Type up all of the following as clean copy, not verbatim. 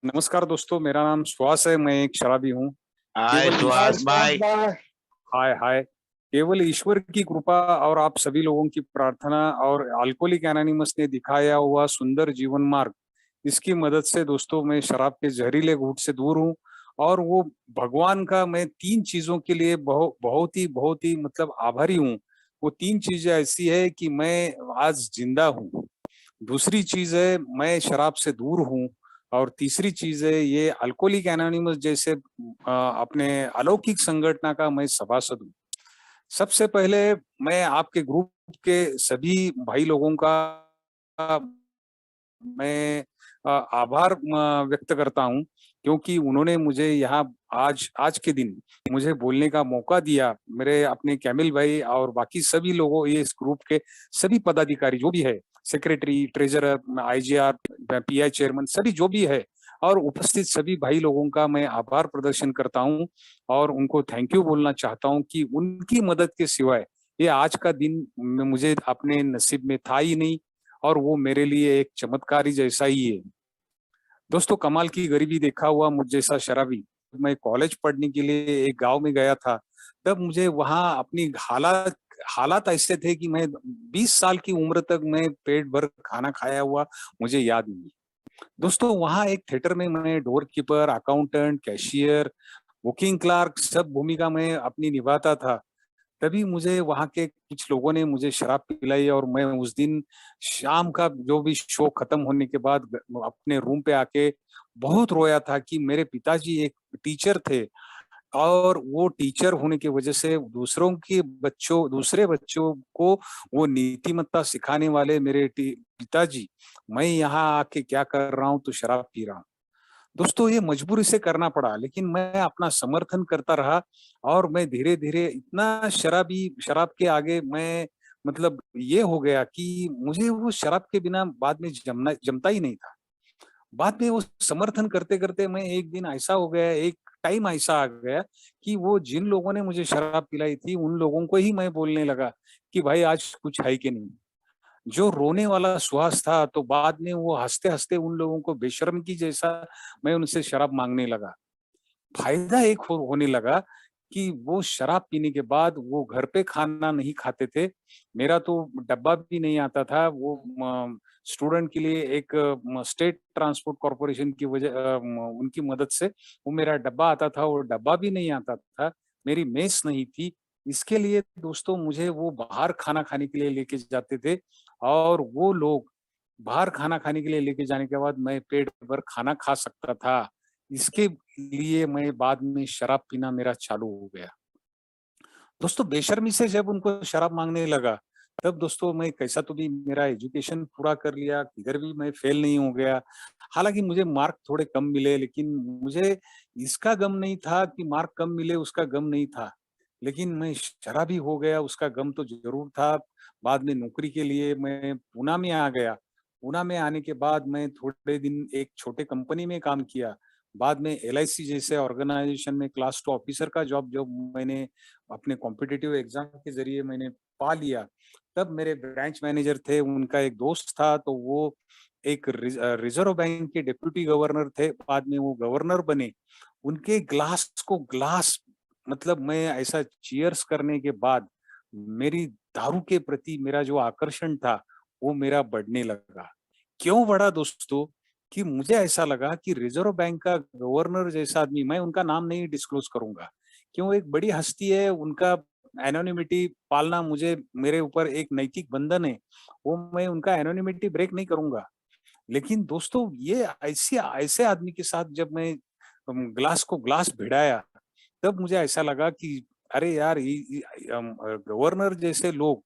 नमस्कार दोस्तों, मेरा नाम सुहास है। मैं एक शराबी हूँ। हाय केवल हाय सुहास सुहास भाई। भाई। हाय हाय। केवल ईश्वर की कृपा और आप सभी लोगों की प्रार्थना और अल्कोहलिक एनोनिमस ने दिखाया हुआ सुंदर जीवन मार्ग, इसकी मदद से दोस्तों मैं शराब के जहरीले घूंट से दूर हूँ। और वो भगवान का मैं तीन चीजों के लिए बहुत ही मतलब आभारी हूँ। वो तीन चीजें ऐसी है कि मैं आज जिंदा हूँ। दूसरी चीज है मैं शराब से दूर हूँ। और तीसरी चीज है ये अल्कोहलिक एनोनिमस जैसे अपने अलौकिक संगठन का मैं सभासद हूँ। सबसे पहले मैं आपके ग्रुप के सभी भाई लोगों का मैं आभार व्यक्त करता हूँ, क्योंकि उन्होंने मुझे यहाँ आज आज के दिन मुझे बोलने का मौका दिया। मेरे अपने कैमिल भाई और बाकी सभी लोगों, ये इस ग्रुप के सभी पदाधिकारी जो भी है, secretary, treasurer, IGR, pi chairman, सभी जो भी है, और उपस्थित सभी भाई लोगों का मैं आभार प्रदर्शन करता हूँ और उनको थैंक यू बोलना चाहता हूँ कि उनकी मदद के सिवाय ये आज का दिन मुझे अपने नसीब में था ही नहीं। और वो मेरे लिए एक चमत्कारी जैसा ही है। दोस्तों, कमाल की गरीबी देखा हुआ मुझ जैसा शराबी, मैं कॉलेज पढ़ने के लिए एक गांव में गया था। तब मुझे वहां अपनी हालात हालात ऐसे थे कि मैं 20 साल की उम्र तक मैं पेट भर खाना खाया हुआ मुझे याद नहीं। दोस्तों, वहां एक थिएटर में मैं door keeper, accountant, cashier, booking clerk सब भूमिका में अपनी निभाता था। तभी मुझे वहाँ के कुछ लोगों ने मुझे शराब पिलाई और मैं उस दिन शाम का जो भी शो खत्म होने के बाद अपने रूम पे आके बहुत रोया था कि मेरे पिताजी एक टीचर थे। और वो टीचर होने की वजह से दूसरे बच्चों को वो नीतिमत्ता सिखाने वाले मेरे पिताजी, मैं यहाँ आके क्या कर रहा हूँ, तो शराब पी रहा हूँ। दोस्तों, ये मजबूरी से करना पड़ा, लेकिन मैं अपना समर्थन करता रहा। और मैं धीरे धीरे इतना शराब के आगे मैं मतलब ये हो गया कि मुझे वो शराब के बिना बाद में जमता ही नहीं था। बाद में वो समर्थन करते करते मैं एक दिन ऐसा हो गया, एक टाइम ऐसा आ गया कि वो जिन लोगों ने मुझे शराब पिलाई थी उन लोगों को ही मैं बोलने लगा कि भाई आज कुछ है कि नहीं। जो रोने वाला सुहास था, तो बाद में वो हंसते-हंसते उन लोगों को बेशर्म की जैसा मैं उनसे शराब माँगने लगा। फ़ायदा एक होने लगा कि वो शराब पीने के बाद वो घर पे खाना नहीं खाते थे। मेरा तो डब्बा भी नहीं आता था। वो स्टूडेंट के लिए एक स्टेट ट्रांसपोर्ट कॉर्पोरेशन की उनकी मदद से वो मेरा डब्बा आता था, वो डब्बा भी नहीं आता था। मेरी मेस नहीं थी। इसके लिए दोस्तों मुझे वो बाहर खाना खाने के लिए लेके जाते थे। और वो लोग बाहर खाना खाने के लिए लेके जाने के बाद मैं पेट भर खाना खा सकता था। इसके लिए मैं बाद में शराब पीना मेरा चालू हो गया। दोस्तों, बेशर्मी से जब उनको शराब माँगने लगा, तब दोस्तों मैं कैसा तो भी मेरा एजुकेशन पूरा कर लिया, किधर भी मैं फेल नहीं हो गया। हालाँकि मुझे मार्क थोड़े कम मिले, लेकिन मुझे इसका गम नहीं था कि मार्क कम मिले, उसका गम नहीं था। लेकिन मैं शराबी हो गया, उसका गम तो ज़रूर था। बाद में नौकरी के लिए मैं पूना में आ गया। पूना में आने के बाद मैं थोड़े दिन एक छोटे कंपनी में काम किया। बाद में एलआईसी जैसे ऑर्गेनाइजेशन में क्लास 2 ऑफिसर का जॉब जब मैंने अपने कॉम्पिटिटिव एग्जाम के ज़रिए मैंने पा लिया, तब मेरे ब्रांच मैनेजर थे, उनका एक दोस्त था, तो वो एक रिज़र्व बैंक के डिप्टी गवर्नर थे, बाद में वो गवर्नर बने। उनके ग्लास मतलब मैं ऐसा चीयर्स करने के बाद मेरी दारू के प्रति मेरा जो आकर्षण था, वो मेरा बढ़ने लगा। क्यों बढ़ा दोस्तों? कि मुझे ऐसा लगा कि रिज़र्व बैंक का गवर्नर जैसा आदमी, मैं उनका नाम नहीं डिस्क्लोज़ करूँगा। क्यों? एक बड़ी हस्ती है, उनका एनोनिमिटी पालना मुझे मेरे ऊपर एक नैतिक बंधन है, वो मैं उनका एनोनिमिटी ब्रेक नहीं करूँगा। लेकिन दोस्तों, ये ऐसे ऐसे आदमी के साथ जब मैं ग्लास भिड़ाया, तब मुझे ऐसा लगा कि अरे यार, गवर्नर जैसे लोग,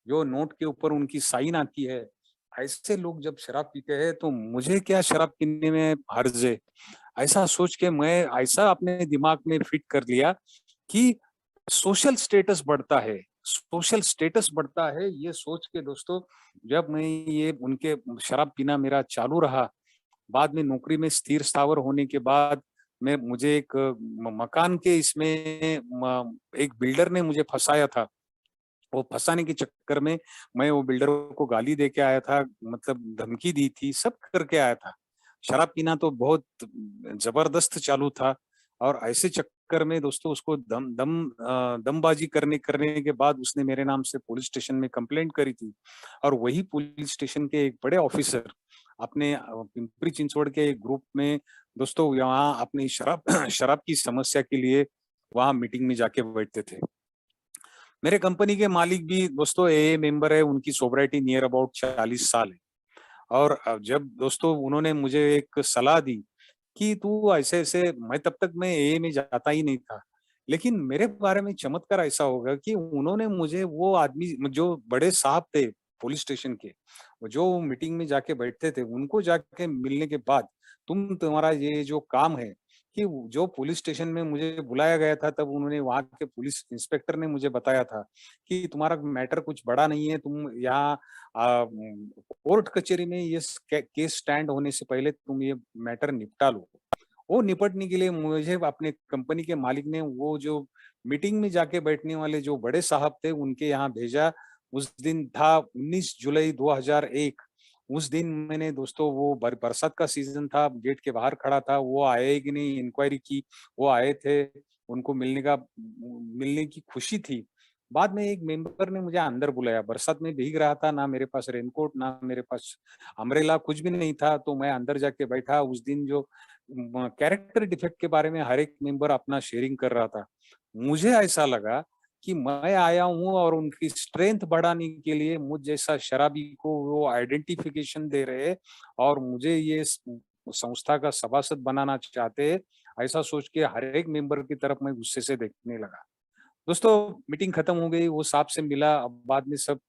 जो नोट के ऊपर उनकी साइन आती है, ऐसे लोग जब शराब पीते हैं, तो मुझे क्या शराब पीने में हर्ज है? ऐसा सोच के मैं ऐसा अपने दिमाग में फिट कर लिया कि सोशल स्टेटस बढ़ता है, ये सोच के दोस्तों, जब मैं ये उनके शराब पीना मेरा चालू रहा, बाद में नौकरी में स्थिर स्थावर होने के बाद मैं मुझे एक मकान के इसमें एक बिल्डर ने मुझे फँसाया था। वो फँसाने के चक्कर में मैं वो बिल्डर को गाली दे के आया था, मतलब धमकी दी थी, सब करके आया था। शराब पीना तो बहुत ज़बरदस्त चालू था और ऐसे चक्कर में दोस्तों उसको दमबाजी करने करने के बाद उसने मेरे नाम से पुलिस स्टेशन में कंप्लेंट करी थी और वही पुलिस स्टेशन के एक बड़े ऑफिसर अपने पिंपरी चिंचवड़ के एक ग्रुप में दोस्तों यहाँ अपनी शराब शराब की समस्या के लिए वहाँ मीटिंग में जाके बैठते थे। मेरे कंपनी के मालिक भी दोस्तों एए मेंबर है, उनकी सोब्राइटी नियर अबाउट 40 साल है और जब दोस्तों उन्होंने मुझे एक सलाह दी कि तू ऐसे-ऐसे मैं तब तक मैं एए में जाता ही नहीं था। लेकिन मेरे बारे में चमत्कार ऐसा हो गया कि उन्होंने मुझे वो आदमी जो बड़े साहब थे पुलिस स्टेशन के, वो जो मीटिंग में जाके बैठते थे, उनको जाके मिलने के बाद तुम्हारा ये जो काम है कि जो पुलिस स्टेशन में मुझे बुलाया गया था, तब उन्होंने वहाँ के पुलिस इंस्पेक्टर ने मुझे बताया था कि तुम्हारा मैटर कुछ बड़ा नहीं है, तुम यहाँ कोर्ट कचहरी में ये केस स्टैंड होने से पहले तुम ये मैटर निपटा लो। वो निपटने के लिए मुझे अपने कंपनी के मालिक ने वो जो मीटिंग में जाके बैठने वाले जो बड़े साहब थे उनके यहाँ भेजा। उस दिन था 19 जुलाई 2001। उस दिन मैंने दोस्तों वो बरसात का सीजन था, गेट के बाहर खड़ा था, वो आए कि नहीं इंक्वायरी की, वो आए थे, उनको मिलने की खुशी थी। बाद में एक मेंबर ने मुझे अंदर बुलाया, बरसात में भीग रहा था, ना मेरे पास रेनकोट, ना मेरे पास अम्ब्रेला, कुछ भी नहीं था, तो मैं अंदर जाके बैठा। उस दिन जो कैरेक्टर डिफेक्ट के बारे में हर एक मेंबर अपना शेयरिंग कर रहा था। मुझे ऐसा लगा कि मैं आया हूँ और उनकी स्ट्रेंथ बढ़ाने के लिए मुझ जैसा शराबी को वो आइडेंटिफिकेशन दे रहे हैं और मुझे ये संस्था का सभासद बनाना चाहते हैं। ऐसा सोच के हर एक मेंबर की तरफ मैं गुस्से से देखने लगा। दोस्तों मीटिंग खत्म हो गई, वो साहब से मिला, अब बाद में सब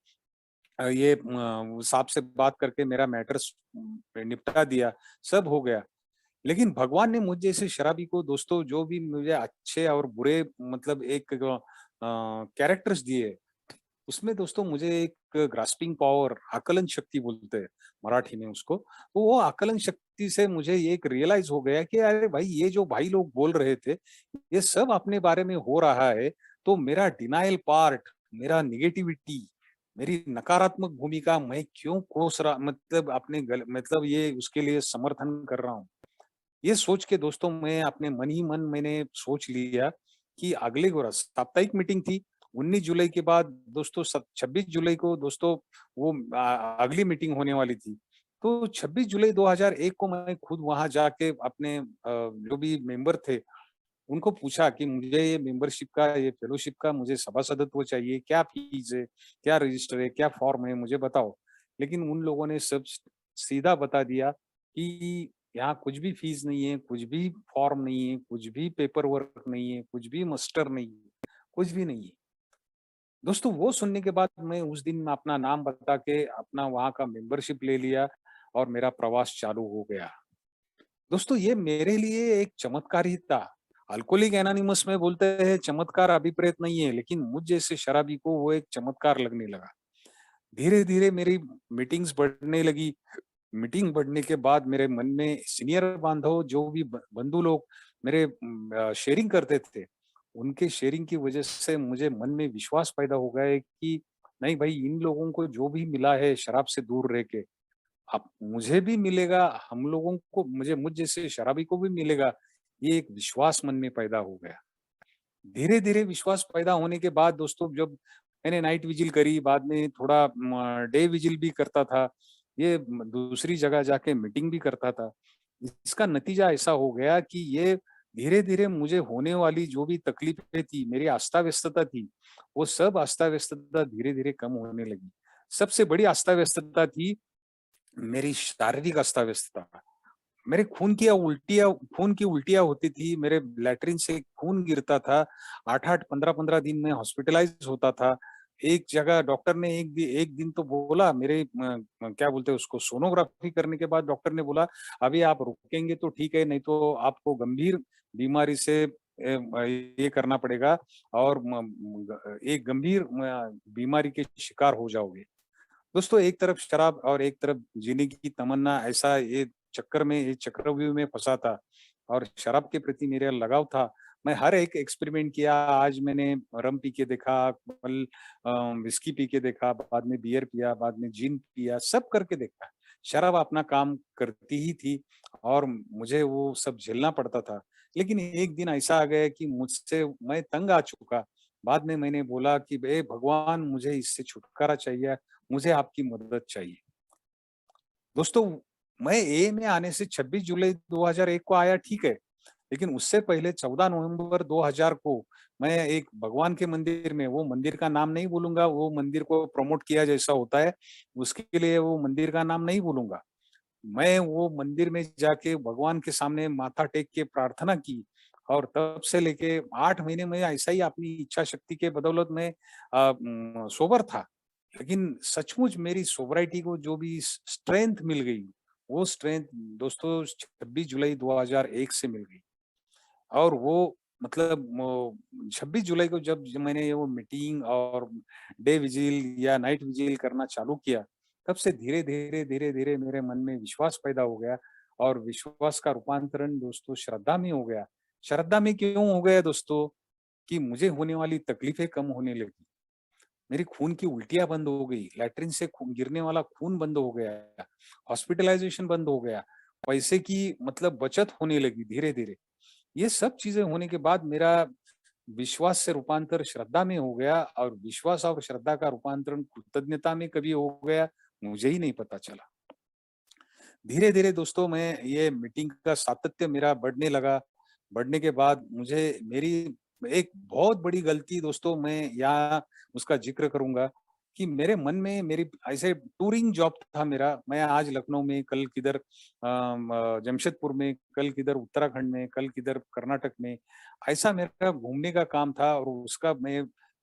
वो साहब से बात करके मेरा मैटर्स निपटा दिया, सब हो गया। लेकिन भगवान ने मुझ जैसे शराबी को दोस्तों जो भी मुझे अच्छे और बुरे मतलब एक कैरेक्टर्स दिए, उसमें दोस्तों मुझे एक ग्रास्पिंग पावर, आकलन शक्ति बोलते हैं मराठी में उसको। तो वो आकलन शक्ति से मुझे ये एक रियलाइज़ हो गया कि अरे भाई ये जो भाई लोग बोल रहे थे, ये सब अपने बारे में हो रहा है, तो मेरा डिनायल पार्ट, मेरा नेगेटिविटी, मेरी नकारात्मक भूमिका मैं क्यों कोस रहा मतलब अपने गल मतलब ये उसके लिए समर्थन कर रहा हूँ। ये सोच के दोस्तों मैं अपने मन ही मन मैंने सोच लिया कि अगले को साप्ताहिक मीटिंग थी 19 जुलाई के बाद दोस्तों 26 जुलाई को दोस्तों वो अगली मीटिंग होने वाली थी। तो 26 जुलाई 2001 को मैं खुद वहां जाके अपने जो भी मेंबर थे उनको पूछा कि मुझे ये मेंबरशिप का ये फेलोशिप का मुझे सभासदत्व चाहिए, क्या फीस है, क्या रजिस्टर है, क्या फॉर्म है मुझे बताओ। लेकिन उन लोगों ने सब सीधा बता दिया कि यहाँ कुछ भी फीस नहीं है, कुछ भी फॉर्म नहीं है, कुछ भी पेपर वर्क नहीं है, कुछ भी मस्टर नहीं है, कुछ भी नहीं है। दोस्तों वो सुनने के बाद मैं उस दिन अपना नाम बता के अपना वहाँ का मेंबरशिप ले लिया और मेरा प्रवास चालू हो गया। दोस्तों ये मेरे लिए एक चमत्कार ही था। अल्कोहलिक एनोनिमस में बोलते हैं चमत्कार अभिप्रेत नहीं है, लेकिन मुझ जैसे शराबी को वो एक चमत्कार लगने लगा। धीरे-धीरे मेरी मीटिंग्स बढ़ने लगी। मीटिंग बढ़ने के बाद मेरे मन में सीनियर बांधव जो भी बंधु लोग मेरे शेयरिंग करते थे, उनके शेयरिंग की वजह से मुझे मन में विश्वास पैदा हो गया है कि नहीं भाई इन लोगों को जो भी मिला है शराब से दूर रह के, अब मुझे भी मिलेगा, हम लोगों को मुझ जैसे शराबी को भी मिलेगा, ये एक विश्वास मन में पैदा हो गया। धीरे-धीरे विश्वास पैदा होने के बाद दोस्तों जब मैंने नाइट विजिल करी, बाद में थोड़ा डे विजिल भी करता था। ये दूसरी जगह जाके मीटिंग भी करता था। इसका नतीजा ऐसा हो गया कि ये धीरे-धीरे मुझे होने वाली जो भी तकलीफ़ें थी, मेरी अस्ताव्यस्तता थी, वो सब अस्ताव्यस्तता धीरे-धीरे कम होने लगी। सबसे बड़ी अस्ताव्यस्तता थी मेरी शारीरिक अस्ताव्यस्तता। मेरे खून की उल्टियाँ होती थी, मेरे लैट्रिन से खून गिरता था, 8-8, 15-15 दिन में हॉस्पिटलाइज़ होता था। एक जगह डॉक्टर ने एक दिन तो बोला मेरे क्या बोलते हैं उसको सोनोग्राफी करने के बाद डॉक्टर ने बोला, "अभी आप रुकेंगे तो ठीक है, नहीं तो आपको गंभीर बीमारी से ये करना पड़ेगा और एक गंभीर बीमारी के शिकार हो जाओगे।" दोस्तों एक तरफ शराब और एक तरफ जीने की तमन्ना ऐसा ये चक्कर में ये चक्रव्यूह में फँसा था और शराब के प्रति मेरा लगाव था। मैं हर एक एक्सपेरिमेंट किया, आज मैंने रम पी के देखा, कल विस्की पी के देखा, बाद में बियर पिया, बाद में जिन पिया, सब करके देखा। शराब अपना काम करती ही थी और मुझे वो सब झेलना पड़ता था। लेकिन एक दिन ऐसा आ गया कि मुझसे मैं तंग आ चुका। बाद में मैंने बोला कि हे भगवान मुझे इससे छुटकारा चाहिए, मुझे आपकी मदद चाहिए। दोस्तों, मैं ए में आने से 26 जुलाई 2001 को आया ठीक है, लेकिन उससे पहले 14 नवंबर 2000 को मैं एक भगवान के मंदिर में, वो मंदिर का नाम नहीं बोलूँगा, वो मंदिर को प्रमोट किया जैसा होता है, उसके लिए वो मंदिर का नाम नहीं बोलूँगा। मैं वो मंदिर में जाके भगवान के सामने माथा टेक के प्रार्थना की और तब से लेके 8 महीने में ऐसा ही अपनी इच्छा शक्ति के बदौलत मैं सोबर था। लेकिन सचमुच मेरी सोब्राइटी को जो भी स्ट्रेंथ मिल गई, वो स्ट्रेंथ दोस्तों 26 जुलाई 2001 से मिल गई। और वो मतलब 26 जुलाई को जब मैंने वो मीटिंग और डे विजिल या नाइट विजिल करना चालू किया, तब से धीरे-धीरे मेरे मन में विश्वास पैदा हो गया और विश्वास का रूपांतरण दोस्तों श्रद्धा में हो गया। श्रद्धा में क्यों हो गया दोस्तों? कि मुझे होने वाली तकलीफें कम होने लगी। मेरी खून की उल्टियाँ बंद हो गई, लैट्रिन से खून गिरने वाला खून बंद हो गया, हॉस्पिटलाइज़ेशन बंद हो गया, पैसे की मतलब बचत होने लगी धीरे-धीरे। ये सब चीज़ें होने के बाद मेरा विश्वास से रूपांतर श्रद्धा में हो गया और विश्वास और श्रद्धा का रूपांतरण कृतज्ञता में कभी हो गया, मुझे ही नहीं पता चला। धीरे-धीरे दोस्तों मैं ये मीटिंग का सातत्य मेरा बढ़ने लगा। बढ़ने के बाद मुझे मेरी एक बहुत बड़ी गलती दोस्तों मैं यहाँ उसका ज़िक्र करूँगा कि मेरे मन में मेरी ऐसे टूरिंग जॉब था मेरा। मैं आज लखनऊ में, कल किधर जमशेदपुर में, कल किधर उत्तराखंड में, कल किधर कर्नाटक में। ऐसा मेरा घूमने का काम था और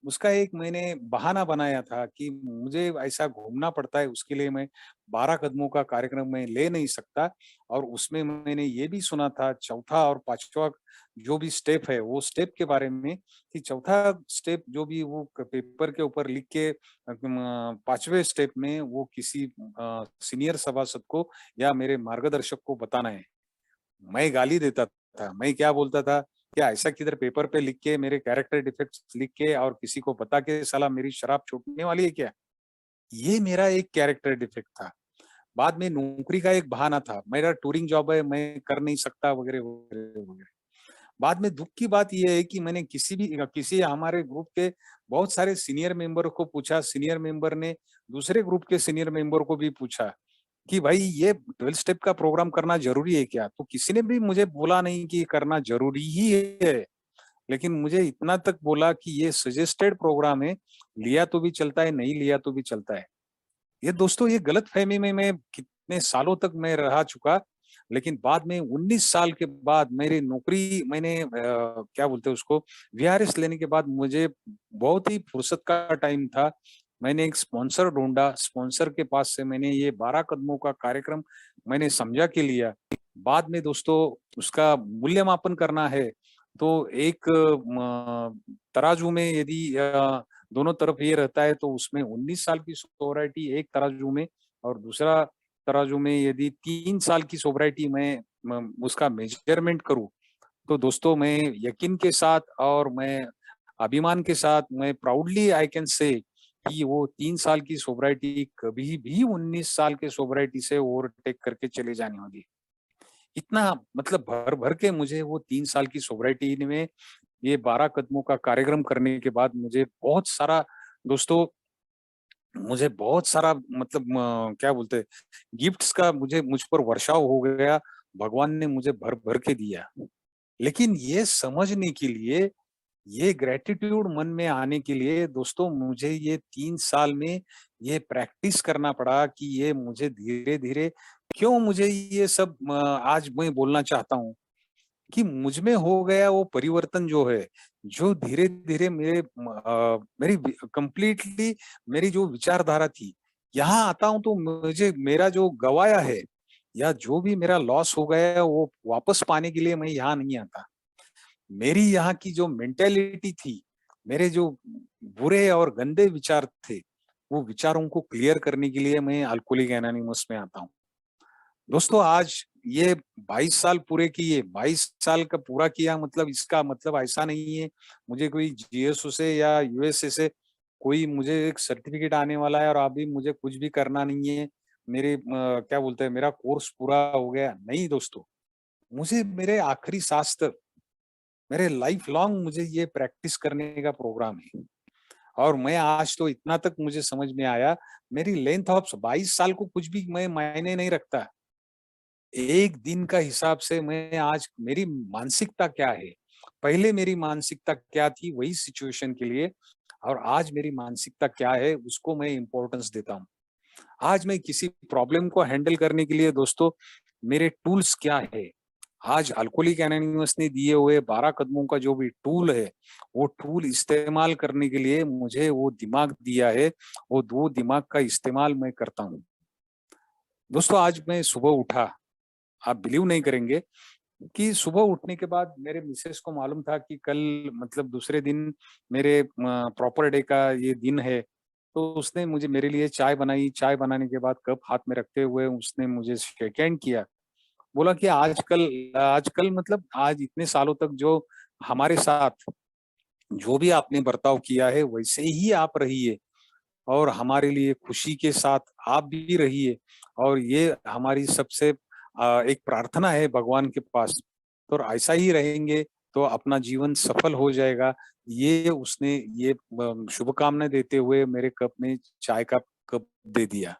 उसका एक मैंने बहाना बनाया था कि मुझे ऐसा घूमना पड़ता है, उसके लिए मैं 12 कदमों का कार्यक्रम मैं ले नहीं सकता और उसमें मैंने ये भी सुना था चौथा और पाँचवा जो भी स्टेप है, वो स्टेप के बारे में कि चौथा स्टेप जो भी वो पेपर के ऊपर लिख के 5वें स्टेप में वो किसी सीनियर सभासद को या मेरे मार्गदर्शक को बताना है। मैं गाली देता था। मैं क्या बोलता था, क्या ऐसा किधर पेपर पे लिख के मेरे कैरेक्टर डिफेक्ट्स लिख के और किसी को बता के साला मेरी शराब छूटने वाली है क्या? ये मेरा एक कैरेक्टर डिफेक्ट था। बाद में नौकरी का एक बहाना था, मेरा टूरिंग जॉब है, मैं कर नहीं सकता वगैरह, वगैरह, वगैरह। बाद में दुःख की बात ये है कि मैंने किसी हमारे ग्रुप के बहुत सारे सीनियर मेंबर को पूछा, सीनियर मेंबर ने दूसरे ग्रुप के सीनियर मेंबर को भी पूछा कि भाई ये 12 स्टेप का प्रोग्राम करना ज़रूरी है क्या? तो किसी ने भी मुझे बोला नहीं कि करना ज़रूरी ही है। लेकिन मुझे इतना तक बोला कि ये सजेस्टेड प्रोग्राम है, लिया तो भी चलता है, नहीं लिया तो भी चलता है। ये दोस्तों ये गलतफ़हमी में मैं कितने सालों तक मैं रहा चुका, लेकिन बाद में 19 साल के बाद मेरी नौकरी मैंने क्या बोलते हैं उसको वीआरएस लेने के बाद मुझे बहुत ही फुर्सत का टाइम था। मैंने एक स्पॉन्सर ढूँढा, स्पॉन्सर के पास से मैंने ये 12 कदमों का कार्यक्रम मैंने समझा के लिया। बाद में दोस्तों उसका मूल्यमापन करना है, तो एक तराजू में यदि दोनों तरफ ये रहता है तो उसमें 19 साल की सोवरिटी एक तराजू में और दूसरा तराजू में यदि 3 साल की सोवरिटी मैं उसका मेजरमेंट करूँ, तो दोस्तों मैं यकीन के साथ और मैं अभिमान के साथ मैं प्राउडली आई कैन से कि वो 3 साल की सोवरिटी कभी भी 19 साल के सोवरिटी से ओवरटेक करके चले जाने वाली है। इतना मतलब भर-भर के मुझे वो 3 साल की सोवरिटी में ये 12 कदमों का कार्यक्रम करने के बाद मुझे बहुत सारा दोस्तों मुझे बहुत सारा मतलब क्या बोलते हैं गिफ्ट्स का मुझ पर वर्षाव हो गया। भगवान ने मुझे भर-भर के दिया। लेकिन ये समझने के लिए, ये ग्रैटिट्यूड मन में आने के लिए दोस्तों मुझे ये 3 साल में ये प्रैक्टिस करना पड़ा कि ये मुझे धीरे-धीरे क्यों मुझे ये सब आज मैं बोलना चाहता हूँ। कि मुझ में हो गया वो परिवर्तन जो है, जो धीरे-धीरे मेरी कंप्लीटली मेरी जो विचारधारा थी, यहाँ आता हूँ तो मुझे मेरा जो गँवाया है या जो भी मेरा लॉस हो गया है, वो वापस पाने के लिए मैं यहाँ नहीं आता। मेरी यहाँ की जो मेंटालिटी थी, मेरे जो बुरे और गंदे विचार थे, वो विचारों को क्लियर करने के लिए मैं अल्कोहलिक एनोनिमस में आता हूँ। दोस्तों आज ये 22 साल पूरे किए, 22 साल का पूरा किया मतलब इसका मतलब ऐसा नहीं है, मुझे कोई जीएसओ से या यूएसए से कोई मुझे एक सर्टिफ़िकेट आने वाला है और अभी मुझे कुछ भी करना नहीं है। क्या बोलते हैं, मेरा कोर्स पूरा हो गया, नहीं दोस्तों। मुझे मेरे आखिरी सांस तक, मेरे लाइफ लॉन्ग मुझे ये प्रैक्टिस करने का प्रोग्राम है। और मैं आज तो इतना तक मुझे समझ में आया, मेरी लेंथ ऑफ 22 साल को कुछ भी मैं मायने नहीं रखता। एक दिन का हिसाब से मैं आज मेरी मानसिकता क्या है, पहले मेरी मानसिकता क्या थी वही सिचुएशन के लिए, और आज मेरी मानसिकता क्या है उसको मैं इम्पोर्टेंस देता हूँ। आज मैं किसी प्रॉब्लम को हैंडल करने के लिए दोस्तों, मेरे टूल्स क्या है, आज अल्कोहलिक एनोनिमस ने दिए हुए 12 कदमों का जो भी टूल है, वो टूल इस्तेमाल करने के लिए मुझे वो दिमाग दिया है, वो दो दिमाग का इस्तेमाल मैं करता हूँ। दोस्तों आज मैं सुबह उठा, आप बिलीव नहीं करेंगे कि सुबह उठने के बाद मेरे मिसेस को मालूम था कि कल मतलब दूसरे दिन मेरे प्रॉपर डे का ये दिन है। तो उसने मुझे मेरे लिए चाय बनाई, चाय बनाने के बाद कप हाथ में रखते हुए उसने मुझे शेक हैंड किया। बोला कि आजकल मतलब आज इतने सालों तक जो हमारे साथ जो भी आपने बर्ताव किया है वैसे ही आप रहिए, और हमारे लिए खुशी के साथ आप भी रहिए, और ये हमारी सबसे एक प्रार्थना है भगवान के पास। तो ऐसा ही रहेंगे तो अपना जीवन सफल हो जाएगा। ये उसने ये शुभकामना देते हुए मेरे कप में चाय का कप दे दिया।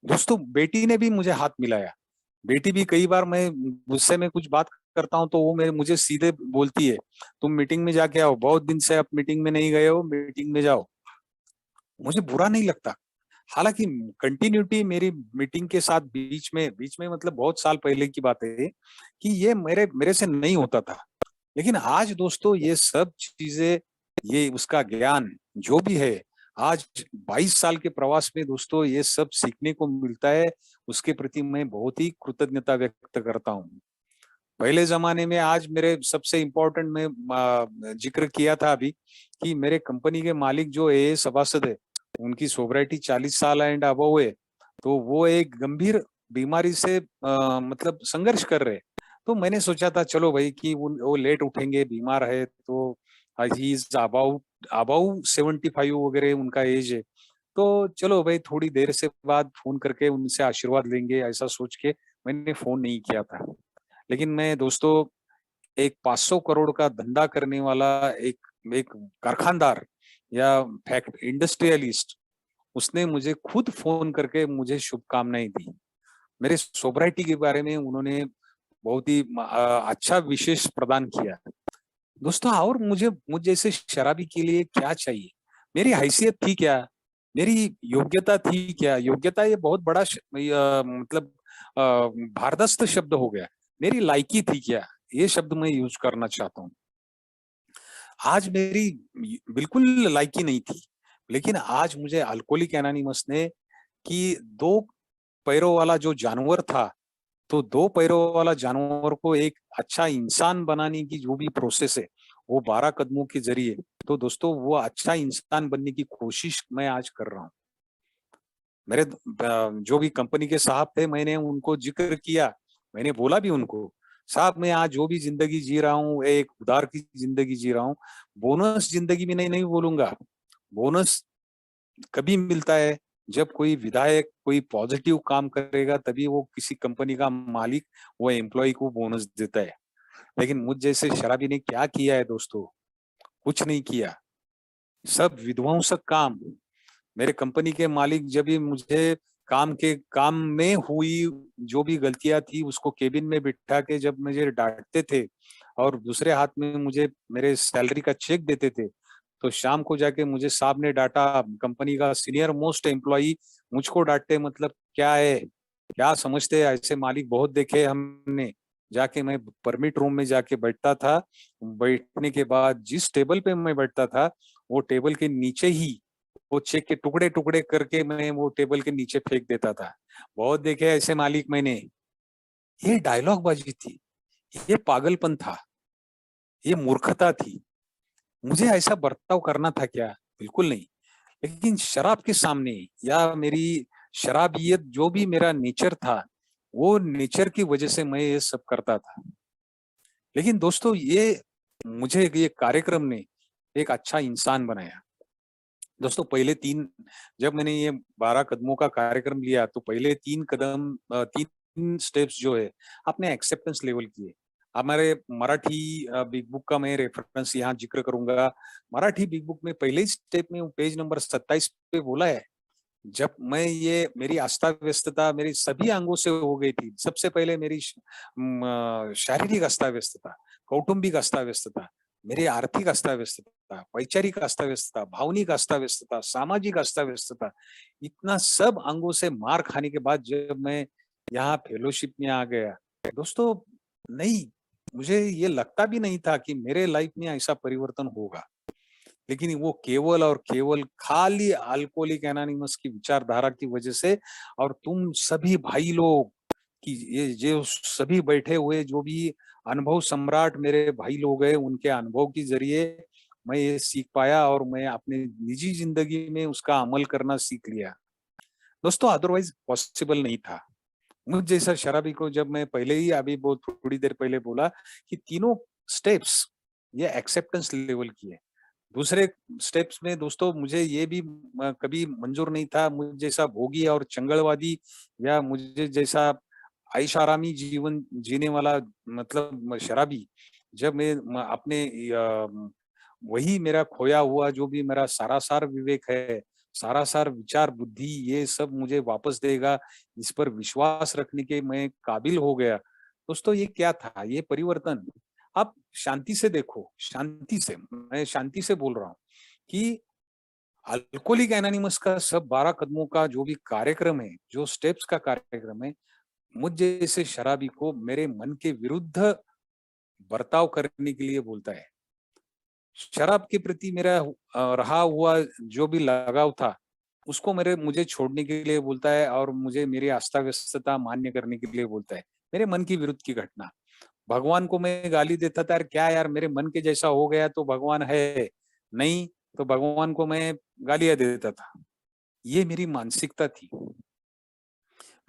दोस्तों बेटी ने भी मुझे हाथ मिलाया। बेटी भी कई बार मैं गुस्से में कुछ बात करता हूँ तो वो मेरे मुझे सीधे बोलती है, तुम मीटिंग में जाके आओ, बहुत दिन से आप मीटिंग में नहीं गए हो, मीटिंग में जाओ। मुझे बुरा नहीं लगता। हालांकि कंटिन्यूटी मेरी मीटिंग के साथ बीच में मतलब बहुत साल पहले की बात है कि ये मेरे मेरे से नहीं होता था। लेकिन आज दोस्तों ये सब चीजें, ये उसका ज्ञान जो भी है, आज 22 साल के प्रवास में दोस्तों ये सब सीखने को मिलता है। उसके प्रति मैं बहुत ही कृतज्ञता व्यक्त करता हूँ। पहले जमाने में, आज मेरे सबसे इम्पोर्टेंट में जिक्र किया था अभी कि मेरे कंपनी के मालिक जो ए सभासद है, उनकी सोबराइटी 40 साल एंड अबव है। तो वो एक गंभीर बीमारी से मतलब संघर्ष कर रहे। तो मैंने सोचा था चलो भाई कि वो लेट उठेंगे, बीमार है, तो ही इज अबाउट अबाउ 75 वगैरह उनका एज है। तो चलो भाई थोड़ी देर से बाद फोन करके उनसे आशीर्वाद लेंगे, ऐसा सोच के मैंने फोन नहीं किया था। लेकिन मैं दोस्तों, एक 500 करोड़ का धंधा करने वाला एक एक कारखानदार या फैक्ट इंडस्ट्रियलिस्ट, उसने मुझे खुद फोन करके मुझे शुभकामनाएं दी। मेरे सोबराइटी के बारे में उन्होंने बहुत ही अच्छा विशेष प्रदान किया। दोस्तों और मुझ जैसे शराबी के लिए क्या चाहिए? मेरी हैसियत थी क्या? मेरी योग्यता थी क्या? योग्यता ये बहुत बड़ा मतलब भारदस्त शब्द हो गया। मेरी लायकी थी क्या? ये शब्द मैं यूज करना चाहता हूँ। आज मेरी बिल्कुल लायकी नहीं थी, लेकिन आज मुझे अल्कोहलिक एनोनिमस ने कि दो पैरों वाला जो जानवर था, तो दो पैरों वाला जानवर को एक अच्छा इंसान बनाने की जो भी प्रोसेस है, वो 12 कदमों के जरिए, तो दोस्तों वो अच्छा इंसान बनने की कोशिश मैं आज कर रहा हूँ। मेरे जो भी कंपनी के साहब थे, मैंने उनको जिक्र किया, मैंने बोला भी उनको, साहब मैं आज जो भी जिंदगी जी रहा हूँ एक उधार की जिंदगी जी रहा हूँ। बोनस जिंदगी में नहीं नहीं बोलूंगा। बोनस कभी मिलता है जब कोई विधायक कोई पॉजिटिव काम करेगा, तभी वो किसी कंपनी का मालिक वो एम्प्लॉय को बोनस देता है। लेकिन मुझ जैसे शराबी ने क्या किया है दोस्तों? कुछ नहीं किया, सब विध्वंसक काम। मेरे कंपनी के मालिक जब भी मुझे काम में हुई जो भी गलतियां थी उसको केबिन में बिठा के जब मुझे डांटते थे, और दूसरे हाथ में मुझे मेरे सैलरी का चेक देते थे, तो शाम को जाके मुझे साहब ने डांटा, कंपनी का सीनियर मोस्ट एम्प्लॉई मुझको डांटे, मतलब क्या है, क्या समझते हैं? ऐसे मालिक बहुत देखे हमने। जाके मैं परमिट रूम में जाके बैठता था। बैठने के बाद जिस टेबल पे मैं बैठता था, वो टेबल के नीचे ही वो चेक के टुकड़े टुकड़े करके मैं वो टेबल के नीचे फेंक देता था। बहुत देखे ऐसे मालिक मैंने। ये डायलॉग बाजी थी, ये पागलपन था, ये मूर्खता थी। मुझे ऐसा बर्ताव करना था क्या? बिल्कुल नहीं। लेकिन शराब के सामने, या मेरी शराबियत जो भी मेरा नेचर था, वो नेचर की वजह से मैं ये सब करता था। लेकिन दोस्तों ये मुझे ये कार्यक्रम ने एक अच्छा इंसान बनाया। दोस्तों पहले 3 जब मैंने ये 12 कदमों का कार्यक्रम लिया तो पहले 3 कदम 3 स्टेप्स जो है आपने एक्सेप्टेंस लेवल किए। हमारे मराठी बिग बुक का मैं रेफरेंस यहाँ ज़िक्र करूँगा। मराठी बिग बुक में पहले ही स्टेप में पेज नंबर 27 पे बोला है, जब मैं ये मेरी अस्ता-व्यस्तता मेरी सभी अंगों से हो गई थी। सबसे पहले मेरी शारीरिक अस्ता-व्यस्तता, कौटुंबिक अस्ता-व्यस्तता, मेरी आर्थिक अस्ता-व्यस्तता, वैचारिक अस्ता-व्यस्तता, भावनिक अस्ता-व्यस्तता, सामाजिक अस्ता-व्यस्तता, इतना सब अंगों से मार खाने के बाद जब मैं यहाँ फेलोशिप में आ गया, दोस्तों नहीं, मुझे ये लगता भी नहीं था कि मेरे लाइफ में ऐसा परिवर्तन होगा। लेकिन वो केवल और केवल खाली अल्कोहलिक एनोनिमस की विचारधारा की वजह से और तुम सभी भाई लोग कि ये जो सभी बैठे हुए जो भी अनुभव सम्राट मेरे भाई लोग हैं, उनके अनुभव के ज़रिए मैं ये सीख पाया और मैं अपनी निजी ज़िंदगी में उसका अमल करना सीख लिया। दोस्तों अदरवाइज़ पॉसिबल नहीं था। मुझ जैसा शराबी को जब मैं पहले ही अभी बहुत थोड़ी देर पहले बोला कि तीनों स्टेप्स ये एक्सेप्टेंस लेवल की है। दूसरे स्टेप्स में दोस्तों मुझे ये भी कभी मंज़ूर नहीं था मुझ जैसा भोगी और चंगलवादी या मुझे जैसा ऐशआरामी जीवन जीने वाला मतलब शराबी जब मैं अपने वही मेरा खोया हुआ जो भी मेरा सारासार विवेक है, सारासार विचार बुद्धि ये सब मुझे वापस देगा, इस पर विश्वास रखने के मैं काबिल हो गया। दोस्तों ये क्या था? ये परिवर्तन आप शांति से देखो, शांति से, मैं शांति से बोल रहा हूँ कि अल्कोहलिक एनोनिमस का सब 12 कदमों का जो भी कार्यक्रम है, जो स्टेप्स का कार्यक्रम है, मुझ जैसे शराबी को मेरे मन के विरुद्ध बर्ताव करने के लिए बोलता है। शराब के प्रति मेरा रहा हुआ जो भी लगाव था, उसको मुझे छोड़ने के लिए बोलता है और मुझे मेरी अस्ता-व्यस्तता मान्य करने के लिए बोलता है। मेरे मन के विरुद्ध की घटना। भगवान को मैं गाली देता था, यार क्या यार मेरे मन के जैसा हो गया तो भगवान है, नहीं तो भगवान को मैं गालियाँ देता था। ये मेरी मानसिकता थी।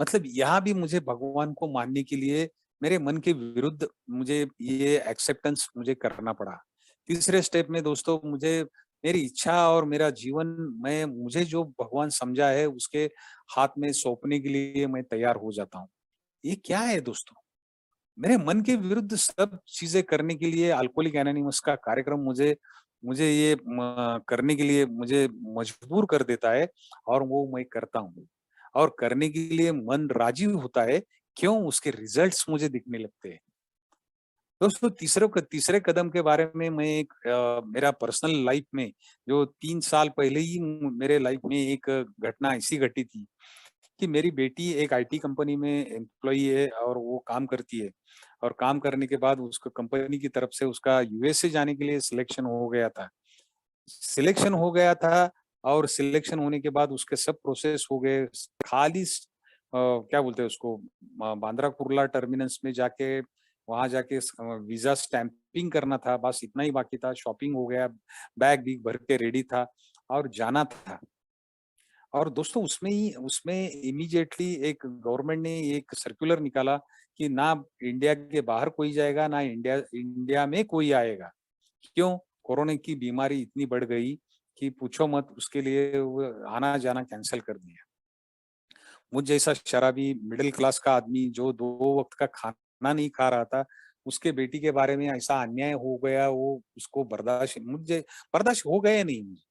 मतलब यहाँ भी मुझे भगवान को मानने के लिए मेरे मन के विरुद्ध मुझे ये एक्सेप्टेंस मुझे करना पड़ा। तीसरे स्टेप में दोस्तों मुझे मेरी इच्छा और मेरा जीवन मैं मुझे जो भगवान समझा है उसके हाथ में सौंपने के लिए मैं तैयार हो जाता हूँ। ये क्या है दोस्तों? मेरे मन के विरुद्ध सब चीज़ें करने के लिए अल्कोहलिक एनोनिमस का कार्यक्रम मुझे मुझे ये करने के लिए मुझे मजबूर कर देता है और वो मैं करता हूँ। और करने के लिए मन राज़ी होता है, क्यों? उसके रिज़ल्ट्स मुझे दिखने लगते हैं। दोस्तों तीसरे कदम के बारे में मैं एक मेरा पर्सनल लाइफ़ में जो 3 साल पहले ही मेरे लाइफ़ में एक घटना ऐसी घटी थी कि मेरी बेटी एक आईटी कंपनी में एम्प्लॉयी है और वो काम करती है और काम करने के बाद उसको कंपनी की तरफ से उसका यूएसए जाने के लिए सिलेक्शन हो गया था। सिलेक्शन हो गया था और सिलेक्शन होने के बाद उसके सब प्रोसेस हो गए। खाली क्या बोलते हैं उसको बांद्रा कुर्ला टर्मिनस में जाके वहाँ जाके वीज़ा स्टैंपिंग करना था, बस इतना ही बाकी था। शॉपिंग हो गया, बैग-वैग भर के रेडी था और जाना था। और दोस्तों उसमें इमीडिएटली एक गवर्नमेंट ने एक सर्कुलर निकाला कि ना इंडिया के बाहर कोई जाएगा, ना इंडिया इंडिया में कोई आएगा। क्यों? कोरोना की बीमारी इतनी बढ़ गई कि पूछो मत, उसके लिए वो आना-जाना कैंसल कर दिया। मुझ जैसा शराबी मिडल क्लास का आदमी जो 2 वक़्त का खाना नहीं खा रहा था, उसके बेटी के बारे में ऐसा अन्याय हो गया, वो उसको बर्दाश्त हो गया नहीं मुझे।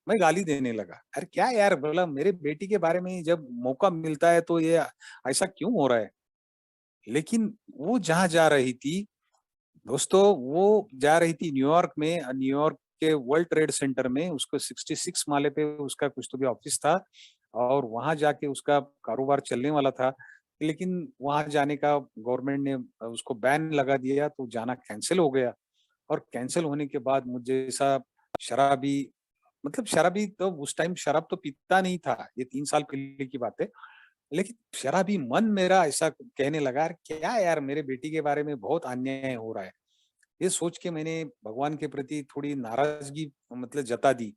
मैं गाली देने लगा। अरे क्या यार, बोला मेरे बेटी के बारे में जब मौका मिलता है तो ये ऐसा क्यों हो रहा है? लेकिन वो जहाँ जा रही थी, दोस्तों वो जा रही थी न्यूयॉर्क में, न्यूयॉर्क के वर्ल्ड ट्रेड सेंटर में उसको 66 माले पे उसका कुछ तो भी ऑफिस था और वहाँ जाके उसका कारोबार चलने वाला था। लेकिन वहाँ जाने का गवर्नमेंट ने उसको बैन लगा दिया तो जाना कैंसल हो गया और कैंसल होने के बाद मुझे ऐसा शराबी मतलब शराबी तो उस टाइम शराब तो पीता नहीं था, ये 3 साल पहले की बात है। लेकिन शराबी मन मेरा ऐसा कहने लगा, यार क्या यार मेरे बेटी के बारे में बहुत अन्याय हो रहा है। ये सोच के मैंने भगवान के प्रति थोड़ी नाराज़गी मतलब जता दी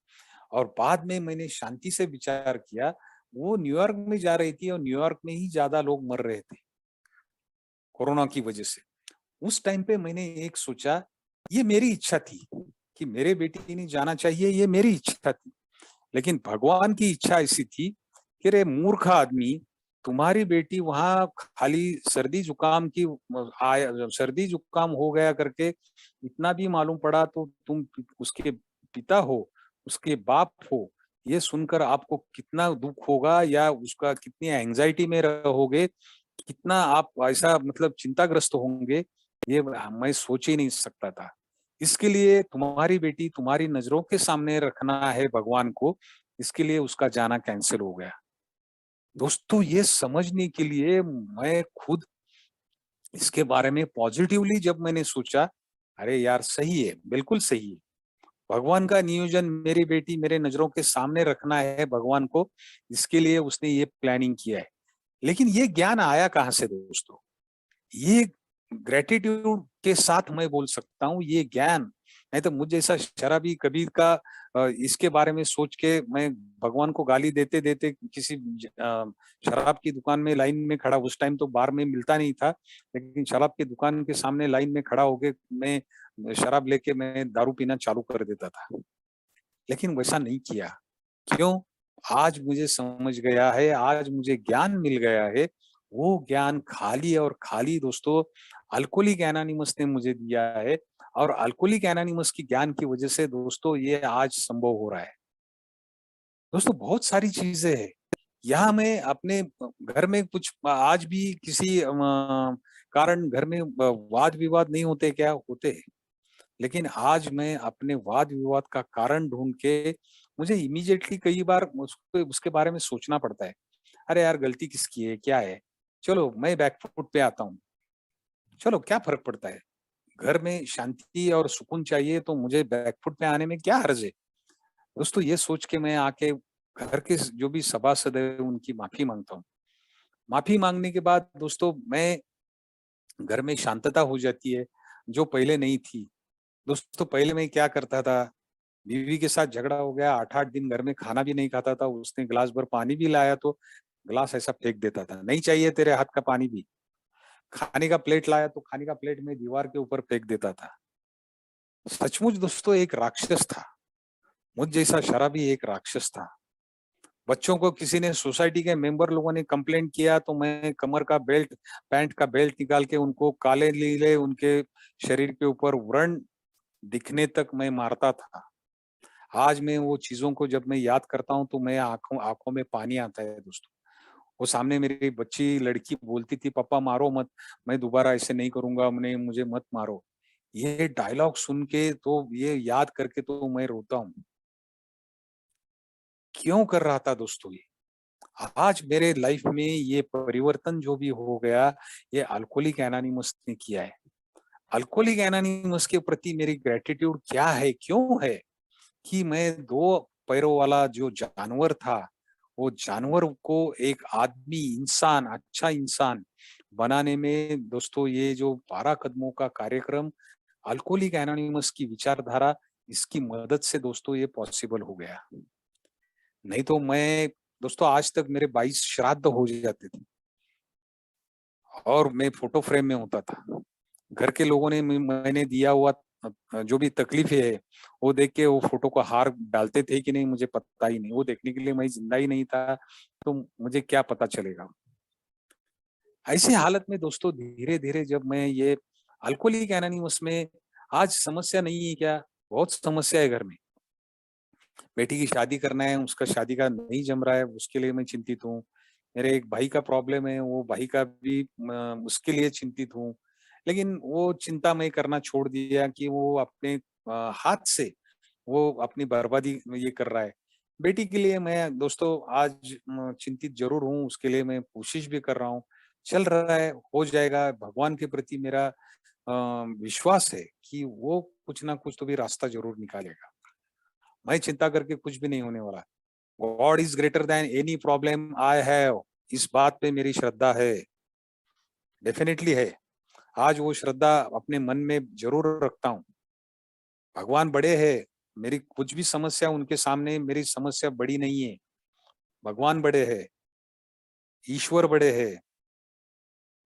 और बाद में मैंने शांति से विचार किया, वो न्यूयॉर्क में जा रही थी और न्यूयॉर्क में ही ज़्यादा लोग मर रहे थे, कोरोना की वजह से। उस टाइम पे मैंने एक सोचा, ये मेरी इच्छा थी कि मेरे बेटी ने जाना चाहिए, ये मेरी इच्छा थी। लेकिन भगवान की इच्छा ऐसी थी कि रे मूर्ख आदमी, तुम्हारी बेटी वहां खाली सर्दी जुकाम की सर्दी जुकाम हो गया करके इतना भी मालूम पड़ा तो तुम उसके पिता हो, उसके बाप हो, ये सुनकर आपको कितना दुख होगा या उसका कितनी एंजाइटी में रहोगे, कितना आप ऐसा मतलब चिंताग्रस्त होंगे, ये मैं सोच ही नहीं सकता था। इसके लिए तुम्हारी बेटी तुम्हारी नजरों के सामने रखना है भगवान को, इसके लिए उसका जाना कैंसिल हो गया। दोस्तों ये समझने के लिए मैं खुद इसके बारे में पॉजिटिवली जब मैंने सोचा, अरे यार सही है, बिल्कुल सही है। भगवान का नियोजन मेरी बेटी मेरे नजरों के सामने रखना है भगवान को, इसके लिए उसने ये प्लानिंग किया है। लेकिन ये ज्ञान आया कहाँ से दोस्तों? ये ग्रेटिट्यूड के साथ मैं बोल सकता हूँ ये ज्ञान, नहीं तो मुझ जैसा शराबी कभी का इसके बारे में सोच के मैं भगवान को गाली देते देते किसी शराब की दुकान में लाइन में खड़ा, उस टाइम तो बार में मिलता नहीं था, लेकिन शराब की दुकान के सामने लाइन में खड़ा होके मैं शराब लेके मैं दारू पीना चालू कर देता था। लेकिन वैसा नहीं किया। क्यों? आज मुझे समझ गया है, आज मुझे ज्ञान मिल गया है। वो ज्ञान खाली और खाली दोस्तों अल्कोहलिक एनोनिमस ने मुझे दिया है, और अल्कोहलिक एनोनिमस की ज्ञान की वजह से दोस्तों ये आज संभव हो रहा है। दोस्तों बहुत सारी चीजें हैं। यहाँ मैं अपने घर में कुछ आज भी किसी कारण घर में वाद विवाद नहीं होते क्या? होते हैं। लेकिन आज मैं अपने वाद विवाद का कारण ढूंढ के मुझे इमीडिएटली कई बार उसके उसके बारे में सोचना पड़ता है। अरे यार गलती किसकी है, क्या है? चलो मैं बैकफुट पे आता हूँ। चलो क्या फर्क पड़ता है? घर में शांति और सुकून चाहिए तो मुझे बैकफुट पे आने में क्या हर्ज है? दोस्तों ये सोच के मैं आके घर के जो भी सभासद है उनकी माफी मांगता हूँ। माफी मांगने के बाद दोस्तों मैं घर में शांतता हो जाती है, जो पहले नहीं थी। दोस्तों पहले मैं क्या करता था, बीवी के साथ झगड़ा हो गया, 8-8 दिन घर में खाना भी नहीं खाता था, उसने ग्लास भर पानी भी लाया तो ग्लास ऐसा फेंक देता था, नहीं चाहिए तेरे हाथ का पानी भी। खाने का प्लेट लाया तो खाने का प्लेट में दीवार के ऊपर फेंक देता था। सचमुच दोस्तों एक राक्षस था, मुझ जैसा शराबी एक राक्षस था। बच्चों को किसी ने सोसाइटी के मेंबर लोगों ने कंप्लेंट किया तो मैं कमर का बेल्ट, पैंट का बेल्ट निकाल के उनको काले नीले उनके शरीर के ऊपर व्रण दिखने तक मैं मारता था। आज मैं वो चीज़ों को जब मैं याद करता हूँ तो मैं आँखों आँखों में पानी आता है दोस्तों। वो सामने मेरी बच्ची लड़की बोलती थी, "पापा मारो मत, मैं दोबारा ऐसे नहीं करूँगा, मैंने मुझे मत मारो।" ये डायलॉग सुन के तो ये याद करके तो मैं रोता हूँ। क्यों कर रहा था दोस्तों ये? आज मेरे लाइफ में ये परिवर्तन जो भी हो गया, ये अल्कोहलिक एनोनिमस ने किया है। अल्कोहलिक एनोनिमस के प्रति मेरी ग्रैटिट्यूड क्या है, क्यों है? कि मैं 2 पैरों वाला जो जानवर था, वो जानवर को एक आदमी, इंसान, अच्छा इंसान बनाने में दोस्तों ये जो 12 कदमों का कार्यक्रम, अल्कोहलिक एनोनिमस की विचारधारा, इसकी मदद से दोस्तों ये पॉसिबल हो गया। नहीं तो मैं दोस्तों आज तक मेरे 22 श्राद्ध हो जाते थे और मैं फोटो फ्रेम में होता था। घर के लोगों ने मैंने दिया हुआ जो भी तकलीफें है, वो देख के वो फोटो को हार डालते थे कि नहीं मुझे पता ही नहीं, वो देखने के लिए मैं जिंदा ही नहीं था, तो मुझे क्या पता चलेगा। ऐसी हालत में दोस्तों धीरे धीरे जब मैं ये अल्कोहलिक एनोनिमस में, आज समस्या नहीं है क्या, बहुत समस्या है घर में। बेटी की शादी करना है, उसका शादी का नहीं जम रहा है, उसके लिए मैं चिंतित हूँ। मेरे एक भाई का प्रॉब्लम है, वो भाई का भी उसके लिए चिंतित हूँ। लेकिन वो चिंता मैं करना छोड़ दिया कि वो अपने हाथ से वो अपनी बर्बादी ये कर रहा है। बेटी के लिए मैं दोस्तों आज चिंतित ज़रूर हूँ, उसके लिए मैं कोशिश भी कर रहा हूँ। चल रहा है, हो जाएगा, भगवान के प्रति मेरा विश्वास है कि वो कुछ ना कुछ तो भी रास्ता ज़रूर निकालेगा। मैं चिंता करके कुछ भी नहीं होने वाला। God is greater than any problem I have, इस बात पे मेरी श्रद्धा है, डेफिनेटली है। आज वो श्रद्धा अपने मन में जरूर रखता हूँ। भगवान बड़े हैं, मेरी कुछ भी समस्या उनके सामने मेरी समस्या बड़ी नहीं है। भगवान बड़े हैं, ईश्वर बड़े हैं,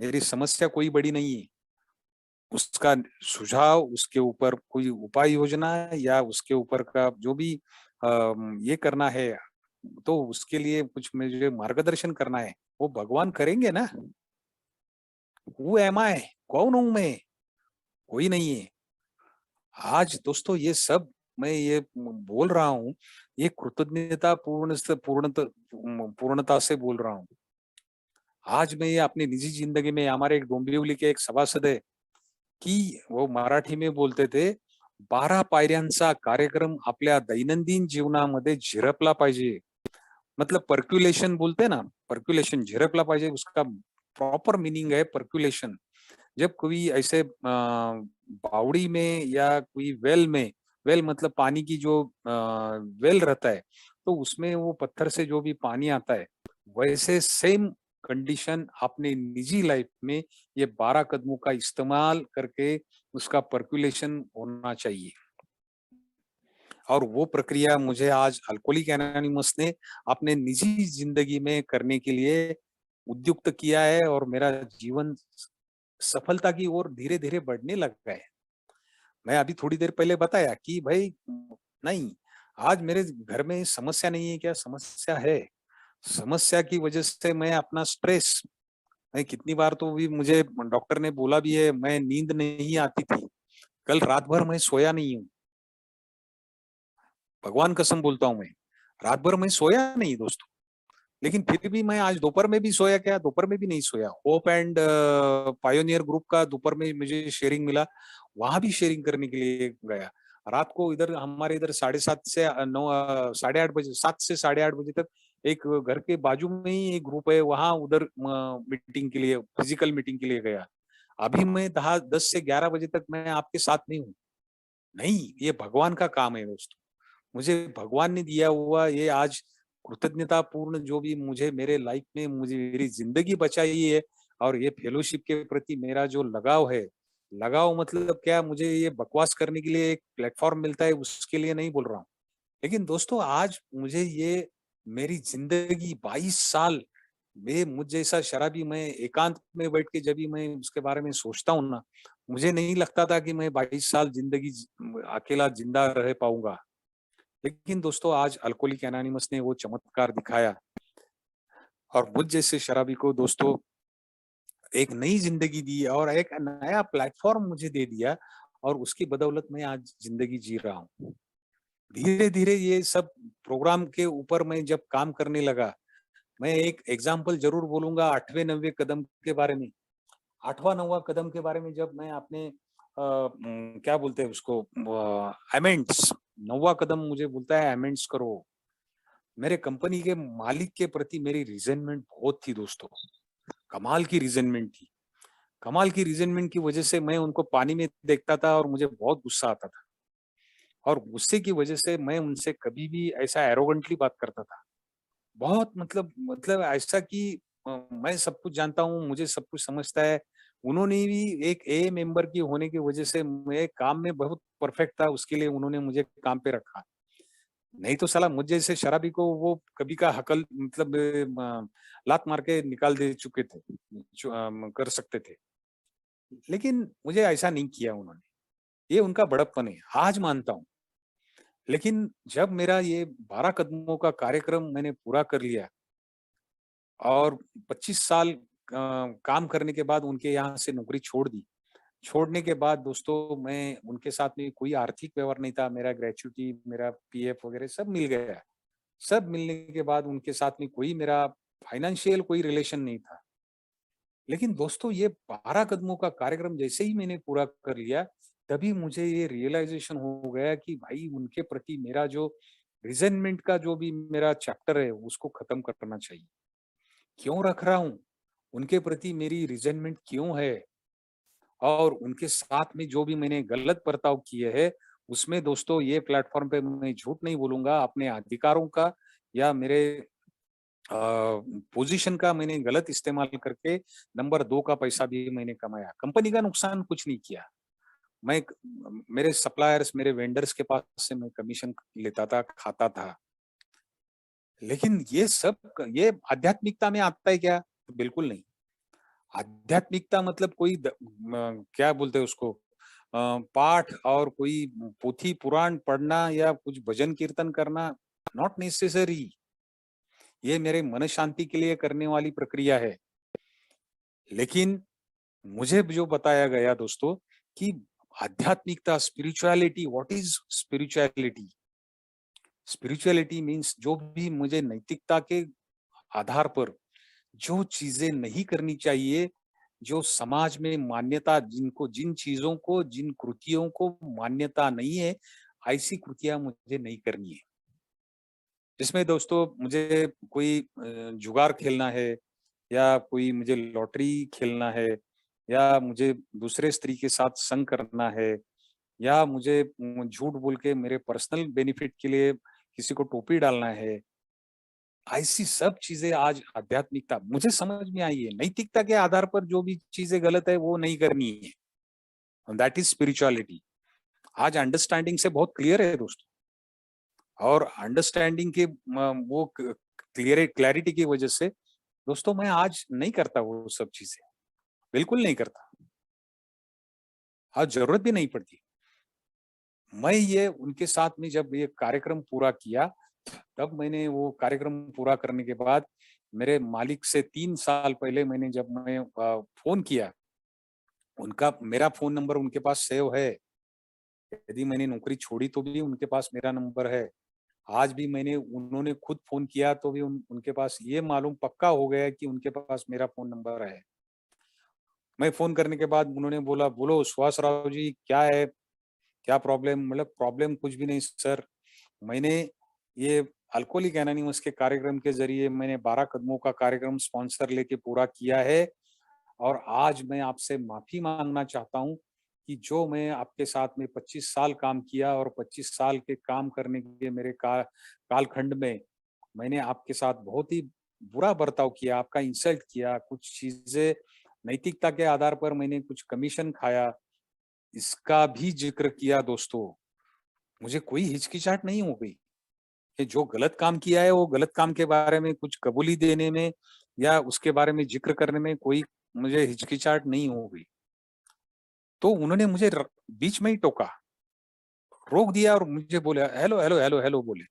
मेरी समस्या कोई बड़ी नहीं है। उसका सुझाव, उसके ऊपर कोई उपाय योजना या उसके ऊपर का जो भी ये करना है, तो उसके लिए कुछ मुझे मार्गदर्शन करना है, वो भगवान करेंगे ना। हु एम आई, कौन हूं मैं? कोई नहीं है। आज दोस्तों ये सब मैं ये बोल रहा हूँ, ये कृतज्ञता पूर्णता से बोल रहा हूँ। आज मैं ये अपनी निजी जिंदगी में, हमारे एक डोंबिवली के एक सभासद है की वो मराठी में बोलते थे, 12 पायऱ्यांचा कार्यक्रम आपल्या दैनंदिन जीवनामध्ये झिरपला पाहिजे. मतलब पर्क्युलेशन बोलते ना, पर्क्युलेशन झिरपला पाहिजे, उसका प्रॉपर मीनिंग है पर्क्युलेशन। जब कोई ऐसे बावड़ी में या कोई वेल में, वेल मतलब पानी की जो वेल रहता है, तो उसमें वो पत्थर से जो भी पानी आता है, वैसे सेम कंडीशन अपने निजी लाइफ में ये 12 कदमों का इस्तेमाल करके उसका पर्कुलेशन होना चाहिए। और वो प्रक्रिया मुझे आज अल्कोहलिक एनोनिमस ने अपने निजी जिंदगी में करने के लिए उद्युक्त किया है, और मेरा जीवन सफलता की ओर धीरे-धीरे बढ़ने लगा है। मैं अभी थोड़ी देर पहले बताया कि भाई नहीं, आज मेरे घर में समस्या नहीं है क्या? समस्या है। समस्या की वजह से मैं अपना स्ट्रेस, मैं कितनी बार तो भी मुझे डॉक्टर ने बोला भी है, मैं नींद नहीं आती थी। कल रात भर मैं सोया नहीं हूँ। भगवान कसम बोलता हूँ मैं, रात भर मैं सोया नहीं दोस्तों। लेकिन फिर भी मैं आज दोपहर में भी सोया क्या? दोपहर में भी नहीं सोया। होप एंड पायोनियर ग्रुप का दोपहर में मुझे शेयरिंग मिला, वहां भी शेयरिंग करने के लिए गया। रात को इधर हमारे इधर 7:30 से 8:30 बजे, 7 से 8:30 बजे तक एक घर के बाजू में ही एक ग्रुप है, वहां उधर मीटिंग के लिए, फिजिकल मीटिंग के लिए गया। अभी मैं 10 से 11 बजे तक मैं आपके साथ नहीं हूँ। नहीं, ये भगवान का काम है दोस्तों। मुझे भगवान ने दिया हुआ ये आज कृतज्ञता पूर्ण जो भी मुझे मेरे लाइफ में मुझे मेरी जिंदगी बचाई है, और ये फेलोशिप के प्रति मेरा जो लगाव है, लगाव मतलब क्या, मुझे ये बकवास करने के लिए एक प्लेटफॉर्म मिलता है उसके लिए नहीं बोल रहा हूँ। लेकिन दोस्तों आज मुझे ये मेरी जिंदगी 22 साल में मुझ जैसा शराबी, मैं एकांत में बैठ के जब भी मैं उसके बारे में सोचता हूँ ना, मुझे नहीं लगता था कि मैं 22 साल जिंदगी अकेला जिंदा रह पाऊंगा। लेकिन दोस्तों आज अल्कोहलिक एनोनिमस ने वो चमत्कार दिखाया, और मुझ जैसे शराबी को दोस्तों एक नई जिंदगी दी, और एक नया प्लेटफॉर्म मुझे दे दिया, और उसकी बदौलत मैं आज जिंदगी जी रहा हूँ। धीरे धीरे ये सब प्रोग्राम के ऊपर मैं जब काम करने लगा, मैं एक एग्जाम्पल जरूर बोलूंगा 8वें 9वें कदम के बारे में। 8वां 9वां कदम के बारे में जब मैं अपने क्या बोलते हैं उसको, अमेंड्स, 9वां कदम मुझे बोलता है अमेंड्स करो। मेरे कंपनी के मालिक के प्रति मेरी रिजेंटमेंट बहुत थी दोस्तों, कमाल की रिजेंटमेंट थी। कमाल की रिजेंटमेंट की वजह से मैं उनको पानी में देखता था और मुझे बहुत गुस्सा आता था, और गुस्से की वजह से मैं उनसे कभी भी ऐसा एरोगेंटली बात करता था। बहुत मतलब ऐसा कि मैं सब कुछ जानता हूँ, मुझे सब कुछ समझता है। उन्होंने भी एक ए मेंबर की होने की वजह से मैं काम में बहुत परफेक्ट था, उसके लिए उन्होंने मुझे काम पे रखा। नहीं तो साला मुझ जैसे शराबी को वो कभी का हकल मतलब लात मार के निकाल दे चुके थे, कर सकते थे। लेकिन मुझे ऐसा नहीं किया उन्होंने। ये उनका बड़प्पन है, आज मानता हूँ। लेकिन जब मेरा ये 12 कदमों का कार्यक्रम मैंने पूरा कर लिया, और 25 साल काम करने के बाद उनके यहाँ से नौकरी छोड़ दी। छोड़ने के बाद दोस्तों मैं उनके साथ में कोई आर्थिक व्यवहार नहीं था, मेरा ग्रेच्युटी, मेरा पीएफ वगैरह सब मिल गया। सब मिलने के बाद उनके साथ में कोई मेरा फाइनेंशियल कोई रिलेशन नहीं था। लेकिन दोस्तों ये 12 कदमों का कार्यक्रम जैसे ही मैंने पूरा कर लिया, तभी मुझे ये रियलाइजेशन हो गया कि भाई उनके प्रति मेरा जो रिजेंटमेंट का जो भी मेरा चैप्टर है, उसको खत्म करना चाहिए। क्यों रख रहा हूँ? उनके प्रति मेरी रिजेंटमेंट क्यों है? और उनके साथ में जो भी मैंने गलत बर्ताव किए हैं, उसमें दोस्तों ये प्लेटफ़ॉर्म पे मैं झूठ नहीं बोलूँगा, अपने अधिकारों का या मेरे पोज़ीशन का मैंने गलत इस्तेमाल करके नंबर 2 का पैसा भी मैंने कमाया। कंपनी का नुकसान कुछ नहीं किया। मैं क मेरे सप्लायर्स, मेरे वेंडर्स के पास से मैं कमीशन लेता था, खाता था। लेकिन ये सब ये आध्यात्मिकता में आता है क्या? बिल्कुल नहीं। आध्यात्मिकता मतलब कोई क्या बोलते हैं उसको, पाठ और कोई पोथी पुराण पढ़ना या कुछ भजन कीर्तन करना नॉट नेसेसरी। ये मेरे मन शांति के लिए करने वाली प्रक्रिया है। लेकिन मुझे जो बताया गया दोस्तों कि आध्यात्मिकता, spirituality, what is spirituality? Spirituality means जो भी मुझे नैतिकता के आधार पर जो चीजें नहीं करनी चाहिए, जो समाज में मान्यता, जिन चीजों को, जिन कृतियों को मान्यता नहीं है, ऐसी कृतियां मुझे नहीं करनी है। जिसमें दोस्तों मुझे कोई जुगार खेलना है या कोई मुझे लॉटरी खेलना है या मुझे दूसरे स्त्री के साथ संग करना है या मुझे झूठ बोल के मेरे पर्सनल बेनिफिट के लिए किसी को टोपी डालना है, ऐसी सब चीजें आज आध्यात्मिकता मुझे समझ में आई है। नैतिकता के आधार पर जो भी चीजें गलत है वो नहीं करनी है। That is spirituality. आज अंडरस्टैंडिंग से बहुत क्लियर है दोस्तों। और अंडरस्टैंडिंग के वो क्लैरिटी की वजह से दोस्तों मैं आज नहीं करता वो सब चीजें, बिल्कुल नहीं करता। आज जरूरत भी नहीं पड़ती। मैं ये उनके साथ में जब ये कार्यक्रम पूरा किया, तब मैंने वो कार्यक्रम पूरा करने के बाद मेरे मालिक से 3 साल पहले मैंने जब मैं फ़ोन किया, उनका मेरा फ़ोन नंबर उनके पास सेव है। यदि मैंने नौकरी छोड़ी तो भी उनके पास मेरा नंबर है। आज भी मैंने उन्होंने खुद फ़ोन किया तो भी उनके पास ये मालूम पक्का हो गया है कि उनके पास मेरा फ़ोन नंबर है। मैं फ़ोन करने के बाद उन्होंने बोला, "बोलो सुहास राव जी क्या है? क्या प्रॉब्लम?" मतलब प्रॉब्लम कुछ भी नहीं सर। मैंने ये अल्कोहलिक एनोनिमस के कार्यक्रम के ज़रिए मैंने 12 कदमों का कार्यक्रम स्पॉन्सर लेके पूरा किया है और आज मैं आपसे माफ़ी माँगना चाहता हूँ कि जो मैं आपके साथ में 25 साल काम किया और 25 साल के काम करने के मेरे कालखंड में मैंने आपके साथ बहुत ही बुरा बर्ताव किया, आपका इंसल्ट किया, कुछ चीज़ें नैतिकता के आधार पर मैंने कुछ कमीशन खाया, इसका भी ज़िक्र किया दोस्तों। मुझे कोई हिचकिचाहट नहीं हो गई कि जो गलत काम किया है, वो गलत काम के बारे में कुछ कबूली देने में या उसके बारे में ज़िक्र करने में कोई मुझे हिचकिचाहट नहीं हो गई। तो उन्होंने मुझे बीच में ही टोका, रोक दिया और मुझे बोला, "हेलो, हेलो, हेलो, हेलो" बोले।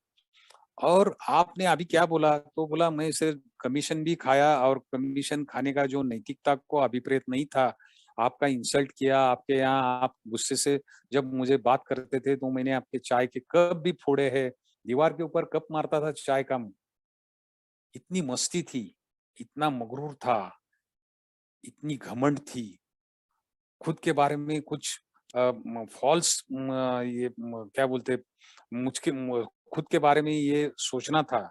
और आपने अभी क्या बोला? तो बोला मैं सिर्फ कमीशन भी खाया और कमीशन खाने का जो नैतिकता को अभिप्रेत नहीं था। आपका इंसल्ट किया, आपके यहाँ आप गुस्से से जब मुझे बात करते थे तो मैंने आपके चाय के कप भी फोड़े हैं। दीवार के ऊपर कप मारता था चाय का। इतनी मस्ती थी, इतना मगरूर था, इतनी घमंड थी। खुद के बारे में कुछ फॉल्स ये क्या बोलते मुझके खुद के बारे में ये सोचना था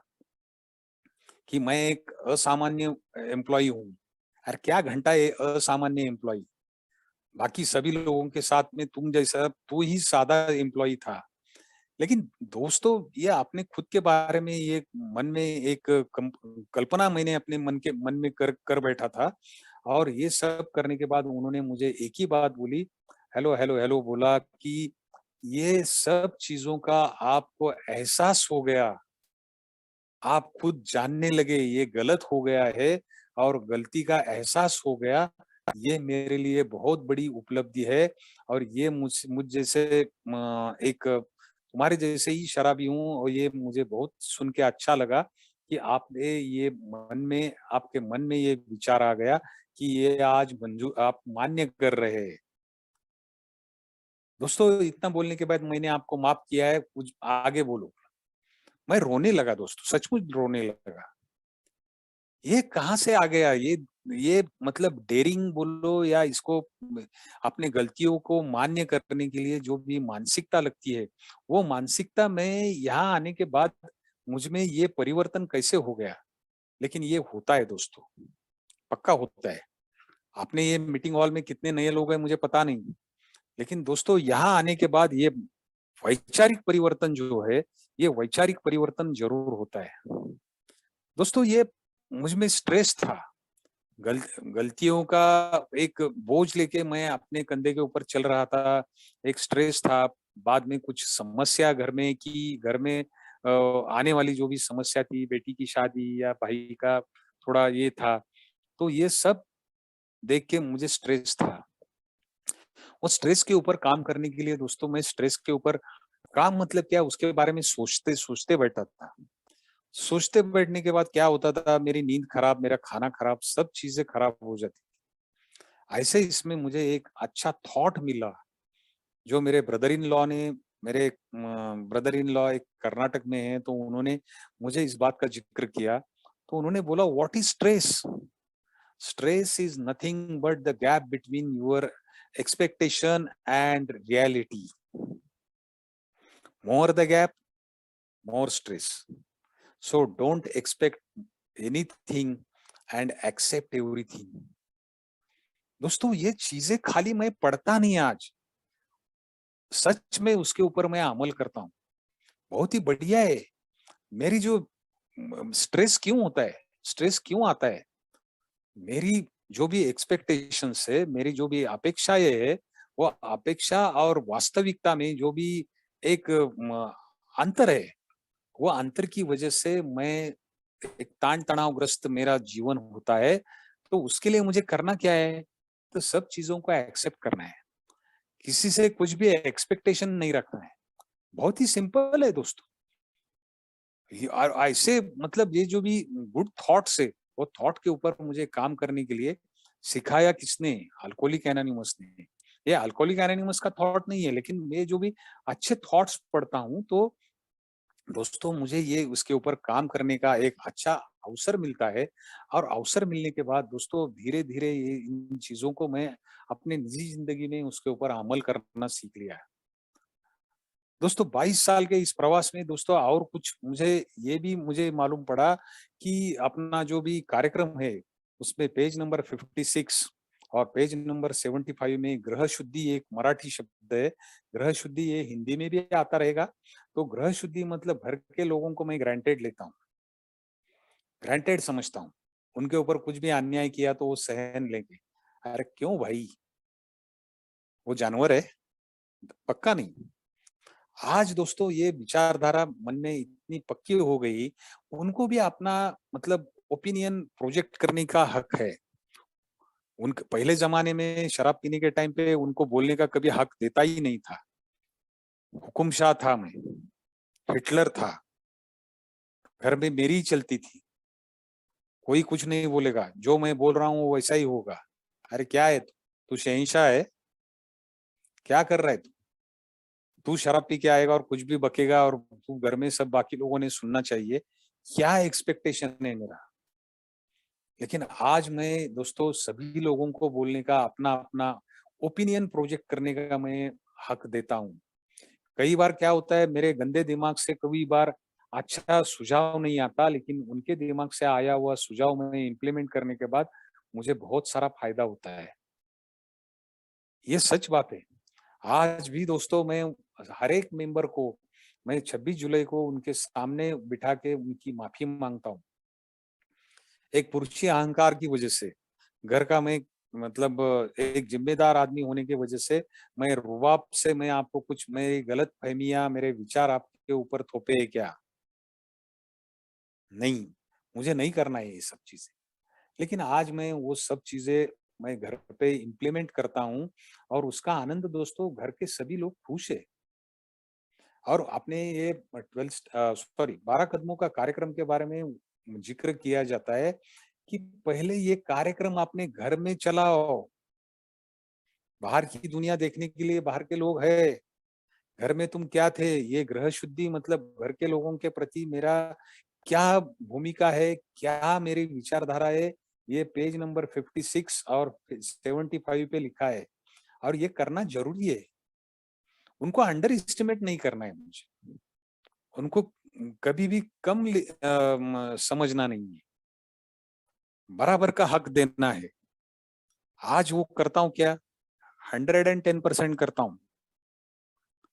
कि मैं एक असामान्य एम्प्लॉयी हूँ। यार क्या घंटा है असामान्य एम्प्लॉयी। बाकी सभी लोगों के साथ में तुम जैसा तू ही सादा एम्प्लॉयी था। लेकिन दोस्तों ये आपने खुद के बारे में ये मन में एक कल्पना मैंने अपने मन में कर कर बैठा था और ये सब करने के बाद उन्होंने मुझे एक ही बात बोली, हेलो, हेलो, हेलो बोला कि ये सब चीज़ों का आपको एहसास हो गया। आप खुद जानने लगे ये गलत हो गया है और गलती का एहसास हो गया, ये मेरे लिए बहुत बड़ी उपलब्धि है और ये मुझ जैसे एक तुम्हारे जैसे ही शराबी हूँ और ये मुझे बहुत सुन के अच्छा लगा कि आपने ये मन में आपके मन में ये विचार आ गया कि ये आज मंजूर आप मान्य कर रहे हैं। दोस्तों इतना बोलने के बाद मैंने आपको माफ़ किया है, कुछ आगे बोलो। मैं रोने लगा दोस्तों, सचमुच रोने लगा। ये कहाँ से आ गया? ये मतलब डेयरिंग बोलो या इसको अपने गलतियों को मान्य करने के लिए जो भी मानसिकता लगती है, वो मानसिकता में यहाँ आने के बाद मुझ में ये परिवर्तन कैसे हो गया? लेकिन ये होता है दोस्तों, पक्का होता है। आपने ये मीटिंग हॉल में कितने नए लोग हैं मुझे पता नहीं, लेकिन दोस्तों यहाँ आने के बाद ये वैचारिक परिवर्तन जो है, ये वैचारिक परिवर्तन ज़रूर होता है। दोस्तों ये मुझ में स्ट्रेस था। गल गलतियों का एक बोझ लेके मैं अपने कंधे के ऊपर चल रहा था, एक स्ट्रेस था, बाद में कुछ समस्या घर में की घर में आने वाली जो भी समस्या थी, बेटी की शादी या भाई का थोड़ा ये था, तो ये सब देख के मुझे स्ट्रेस था। वो स्ट्रेस के ऊपर काम करने के लिए दोस्तों मैं स्ट्रेस के ऊपर काम मतलब क्या उसके बारे में सोचते बैठा था। सोचते बैठने के बाद क्या होता था मेरी नींद खराब, मेरा खाना खराब, सब चीज़ें खराब हो जाती। ऐसे इसमें मुझे एक अच्छा थॉट मिला जो मेरे ब्रदर इन लॉ ने मेरे ब्रदर इन लॉ एक कर्नाटक में हैं तो उन्होंने मुझे इस बात का ज़िक्र किया। तो उन्होंने बोला what is stress? Stress is nothing but the gap between your expectation and reality. More the gap, more stress. So don't expect anything and accept everything. दोस्तों ये चीजें खाली मैं पढ़ता नहीं आज, सच में उसके ऊपर मैं अमल करता हूँ। बहुत ही बढ़िया है। मेरी जो स्ट्रेस क्यों होता है, स्ट्रेस क्यों आता है, मेरी जो भी एक्सपेक्टेशंस है, मेरी जो भी अपेक्षाएँ है, वो अपेक्षा और वास्तविकता में जो भी एक अंतर है, वो अंतर की वजह से मैं एक ताण-तनावग्रस्त मेरा जीवन होता है, तो उसके लिए मुझे करना क्या है? तो सब चीज़ों को एक्सेप्ट करना है। किसी से कुछ भी एक्सपेक्टेशन नहीं रखना है। बहुत ही सिंपल है दोस्तों। ये और ऐसे मतलब ये जो भी गुड थॉट्स है, वो थॉट के ऊपर मुझे काम करने के लिए सिखाया किसने? अल्कोहलिक एनोनिमस ने। ये अल्कोहलिक एनोनिमस का थॉट नहीं है, लेकिन ये जो भी अच्छे थॉट्स पढ़ता हूँ, तो दोस्तों मुझे ये उसके ऊपर काम करने का एक अच्छा अवसर मिलता है और अवसर मिलने के बाद दोस्तों धीरे-धीरे ये इन चीज़ों को मैं अपने निजी ज़िंदगी में उसके ऊपर अमल करना सीख लिया है। दोस्तों 22 साल के इस प्रवास में दोस्तों और कुछ मुझे मालूम पड़ा कि अपना जो भी कार्यक्रम है, उसमें पेज नंबर 56 और पेज नंबर 75 में ग्रह शुद्धि एक मराठी शब्द है। ग्रह शुद्धि ये हिंदी में भी आता रहेगा। तो ग्रह शुद्धि मतलब घर के लोगों को मैं ग्रांटेड लेता हूँ, ग्रांटेड समझता हूँ। उनके ऊपर कुछ भी अन्याय किया तो वो सहन लेंगे। अरे क्यों भाई? वो जानवर है, पक्का नहीं। आज दोस्तों ये विचारधारा मन में इतनी पक्की हो गई, उनको भी अपना मतलब ओपिनियन प्रोजेक्ट करने का हक है। उनके पहले ज़माने में शराब पीने के टाइम पे उनको बोलने का कभी हक देता ही नहीं था। हुकुमशाह था मैं, हिटलर था, घर में मेरी ही चलती थी। कोई कुछ नहीं बोलेगा, जो मैं बोल रहा हूँ वो वैसा ही होगा। अरे क्या है तू? तू शहंशाह है? क्या कर रहा है तू? तू शराब पी के आएगा और कुछ भी बकेगा और तू घर में सब बाकी लोगों ने सुनना चाहिए। क्या एक्सपेक्टेशन है मेरा? लेकिन आज मैं दोस्तों सभी लोगों को बोलने का अपना-अपना ओपिनियन प्रोजेक्ट करने का मैं हक देता हूँ। कई बार क्या होता है मेरे गंदे दिमाग से कई बार अच्छा सुझाव नहीं आता, लेकिन उनके दिमाग से आया हुआ सुझाव मैं इम्प्लीमेंट करने के बाद मुझे बहुत सारा फ़ायदा होता है। ये सच बात है। आज भी दोस्तों मैं हर एक मेंबर को मैं 26 जुलाई को उनके सामने बिठा के उनकी माफ़ी माँगता हूँ। एक पुरुषी अहंकार की वजह से, घर का मैं मतलब एक ज़िम्मेदार आदमी होने की वजह से, मैं रुबाब से मैं आपको कुछ मेरी गलतफ़हमियाँ, मेरे विचार आपके ऊपर थोपे हैं क्या? नहीं, मुझे नहीं करना है ये सब चीज़ें। लेकिन आज मैं वो सब चीज़ें मैं घर पे इम्प्लीमेंट करता हूँ और उसका आनंद दोस्तों घर के सभी लोग खुश हैं। और आपने ये 12 कदमों का कार्यक्रम के बारे में ज़िक्र किया जाता है कि पहले ये कार्यक्रम अपने घर में चलाओ। बाहर की दुनिया देखने के लिए बाहर के लोग हैं। घर में तुम क्या थे? ये गृह शुद्धि मतलब घर के लोगों के प्रति मेरा क्या भूमिका है? क्या मेरी विचारधारा है? ये पेज नंबर 56 और 75 पे लिखा है और ये करना ज़रूरी है। उनको अंडर एस्टिमेट नहीं करना है मुझे। उनको कभी भी समझना नहीं है। बराबर का हक देना है। आज वो करता हूँ क्या? 110% करता हूँ।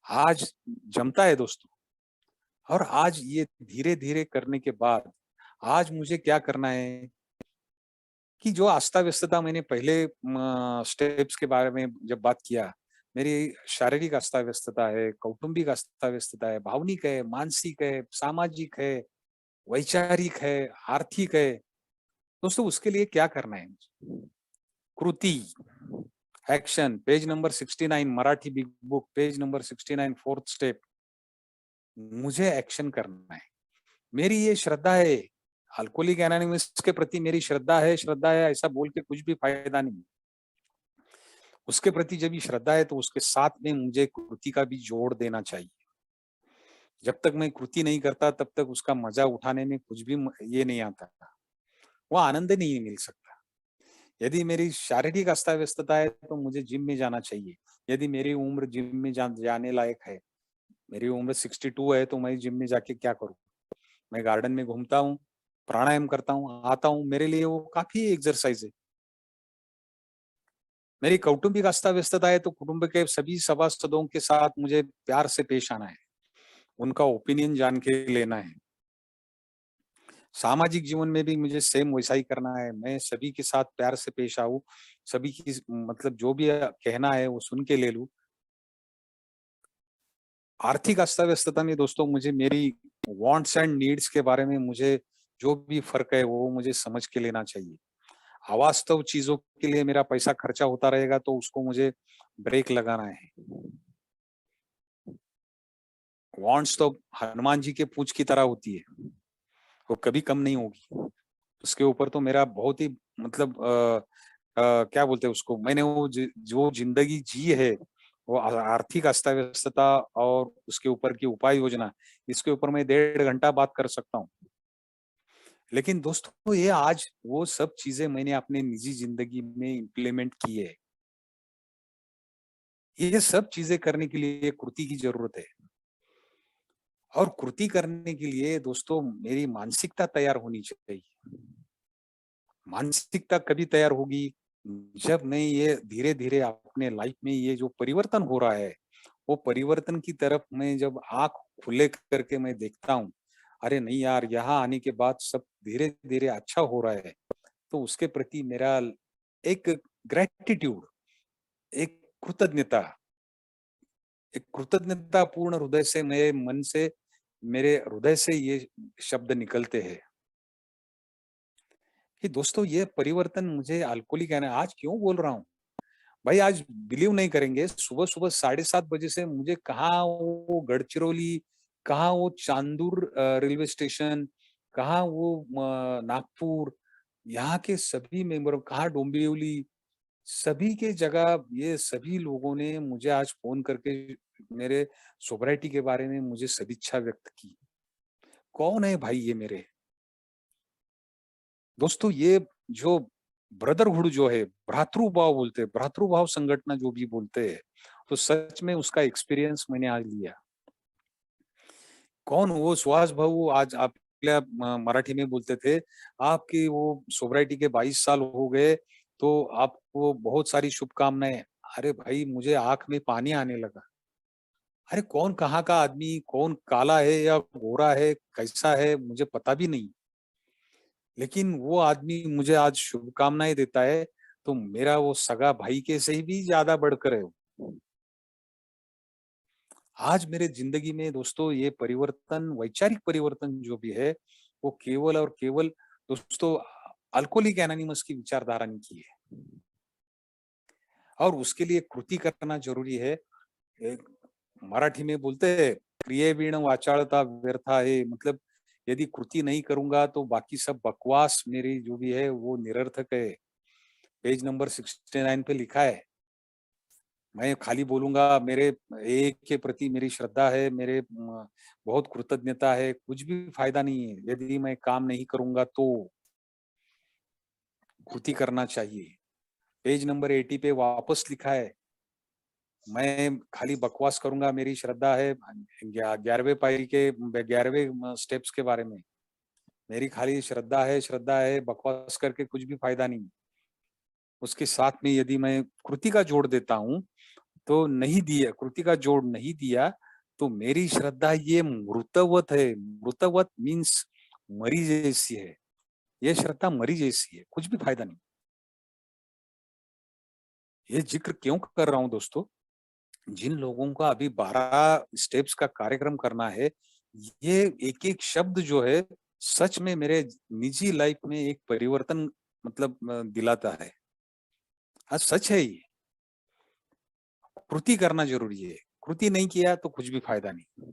आज जमता है दोस्तों। और आज ये धीरे-धीरे करने के बाद, आज मुझे क्या करना है कि जो अस्ता-व्यस्तता मैंने पहले स्टेप्स के बारे में जब बात किया, मेरी शारीरिक अस्ता-व्यस्तता है, कौटुंबिक अस्ता-व्यस्तता है, भावनिक है, मानसिक है, सामाजिक है, वैचारिक है, आर्थिक है। दोस्तों उसके लिए क्या करना है मुझे? कृति, action, page number 69, Marathi big book, page number 69, fourth step. मुझे एक्शन करना है। मेरी ये श्रद्धा है, अल्कोहलिक एनोनिमस के प्रति मेरी श्रद्धा है, ऐसा बोल के कुछ भी फायदा नहीं। उसके प्रति जब ये श्रद्धा है तो उसके साथ में मुझे कृति का भी जोड़ देना चाहिए। जब तक मैं कृति नहीं करता तब तक उसका मजा उठाने में कुछ भी ये नहीं आता, वो आनंद नहीं मिल सकता। यदि मेरी शारीरिक अस्ताव्यस्तता है तो मुझे जिम में जाना चाहिए। यदि मेरी उम्र जिम में जाने लायक है, मेरी उम्र 62 है, तो मैं जिम में जाके क्या करूं? मैं गार्डन में घूमता हूँ, प्राणायाम करता हूँ, आता हूँ, मेरे लिए वो काफी एक्सरसाइज है। मेरी कौटुंबिक अस्ताव्यस्तता है तो कुटुंब के सभी सभासदों के साथ मुझे प्यार से पेश आना है, उनका ओपिनियन जान के लेना है। सामाजिक जीवन में भी मुझे सेम वैसा ही करना है, मैं सभी के साथ प्यार से पेश आऊं, सभी की मतलब जो भी कहना है वो सुन के ले लूं। आर्थिक अस्ताव्यस्तता में दोस्तों मुझे मेरी वांट्स एंड नीड्स के बारे में मुझे जो भी फर्क है वो मुझे समझ के लेना चाहिए। अवास्तव चीजों के लिए मेरा पैसा खर्चा होता रहेगा तो उसको मुझे ब्रेक लगाना है। वांट्स तो हनुमान जी के पूंछ की तरह होती है, वो कभी कम नहीं होगी। उसके ऊपर तो मेरा बहुत ही मतलब क्या बोलते हैं उसको, मैंने वो जो जिंदगी जी है, वो आर्थिक अस्ताव्यस्तता और उसके ऊपर की उपाय योजना, इसके ऊपर मैं 1.5 घंटा बात कर सकता हूँ। लेकिन दोस्तों ये आज वो सब चीजें मैंने अपने निजी जिंदगी में इम्प्लीमेंट की है। ये सब चीजें करने के लिए कृति की जरूरत है, और कृति करने के लिए दोस्तों मेरी मानसिकता तैयार होनी चाहिए। मानसिकता कभी तैयार होगी जब मैं ये धीरे धीरे अपने लाइफ में ये जो परिवर्तन हो रहा है, वो परिवर्तन की तरफ मैं जब आंख खुले करके मैं देखता हूँ, अरे नहीं यार, यहाँ आने के बाद सब धीरे धीरे अच्छा हो रहा है, तो उसके प्रति मेरा एक ग्रेटिट्यूड, एक कृतज्ञता, एक कृतज्ञता पूर्ण हृदय से, मेरे मन से, मेरे हृदय से ये शब्द निकलते हैं कि दोस्तों ये परिवर्तन मुझे अल्कोहलिक है ना, आज क्यों बोल रहा हूँ भाई। आज बिलीव नहीं करेंगे, सुबह सुबह 7:30 बजे से मुझे कहाँ वो गढ़चिरौली, कहाँ वो चांदूर रेलवे स्टेशन, कहाँ वो नागपुर, यहाँ के सभी मेंबर, कहाँ डोंबिवली, सभी के जगह ये सभी लोगों ने मुझे आज फोन करके मेरे सोब्राइटी के बारे में मुझे सदिच्छा व्यक्त की। कौन है भाई ये मेरे दोस्तों? ये जो ब्रदरहुड जो है, भ्रातृभाव बोलते हैं, भ्रातृभाव संगठन जो भी बोलते हैं, तो सच में उसका एक्सपीरियंस मैंने आज लिया। कौन वो सुहास भाऊ, आज आप मराठी में बोलते थे, आपकी वो सोब्राइटी के 22 साल हो गए, तो आपको बहुत सारी शुभकामनाएं। अरे भाई, मुझे आंख में पानी आने लगा। अरे कौन कहाँ का आदमी, कौन काला है या गोरा है, कैसा है, मुझे पता भी नहीं, लेकिन वो आदमी मुझे आज शुभकामनाएं देता है, तो मेरा वो सगा भाई के से भी ज्यादा बढ़कर है वो। आज मेरे जिंदगी में दोस्तों ये परिवर्तन, वैचारिक परिवर्तन जो भी है, वो केवल और केवल दोस्तों अल्कोहलिक एनोनिमस की विचारधारा ने की है, और उसके लिए कृति करना जरूरी है। एक मराठी में बोलते हैं, क्रिये बिन वाचाळता व्यर्था है, मतलब यदि कृति नहीं करूंगा तो बाकी सब बकवास मेरी जो भी है वो निरर्थक है। पेज नंबर 69 पे लिखा है, मैं खाली बोलूंगा मेरे एक के प्रति मेरी श्रद्धा है, मेरे बहुत कृतज्ञता है, कुछ भी फायदा नहीं है यदि मैं काम नहीं करूंगा तो। कृति करना चाहिए। पेज नंबर 80 पे वापस लिखा है, मैं खाली बकवास करूंगा मेरी श्रद्धा है, 11वें पायरी के 11वें स्टेप्स के बारे में, मेरी खाली श्रद्धा है, बकवास करके कुछ भी फायदा नहीं। उसके साथ में यदि मैं कृति का जोड़ देता हूँ, तो नहीं दिया, कृति का जोड़ नहीं दिया, तो मेरी श्रद्धा ये मृतवत है। मृतवत मीन्स मरी जैसी है, ये श्रद्धा मरी जैसी है, कुछ भी फायदा नहीं। ये जिक्र क्यों कर रहा हूं दोस्तों? जिन लोगों का अभी 12 स्टेप्स का कार्यक्रम करना है, ये एक एक शब्द जो है सच में मेरे निजी लाइफ में एक परिवर्तन मतलब दिलाता है। हाँ, सच है ये। कृति करना ज़रूरी है। कृति नहीं किया तो कुछ भी फ़ायदा नहीं।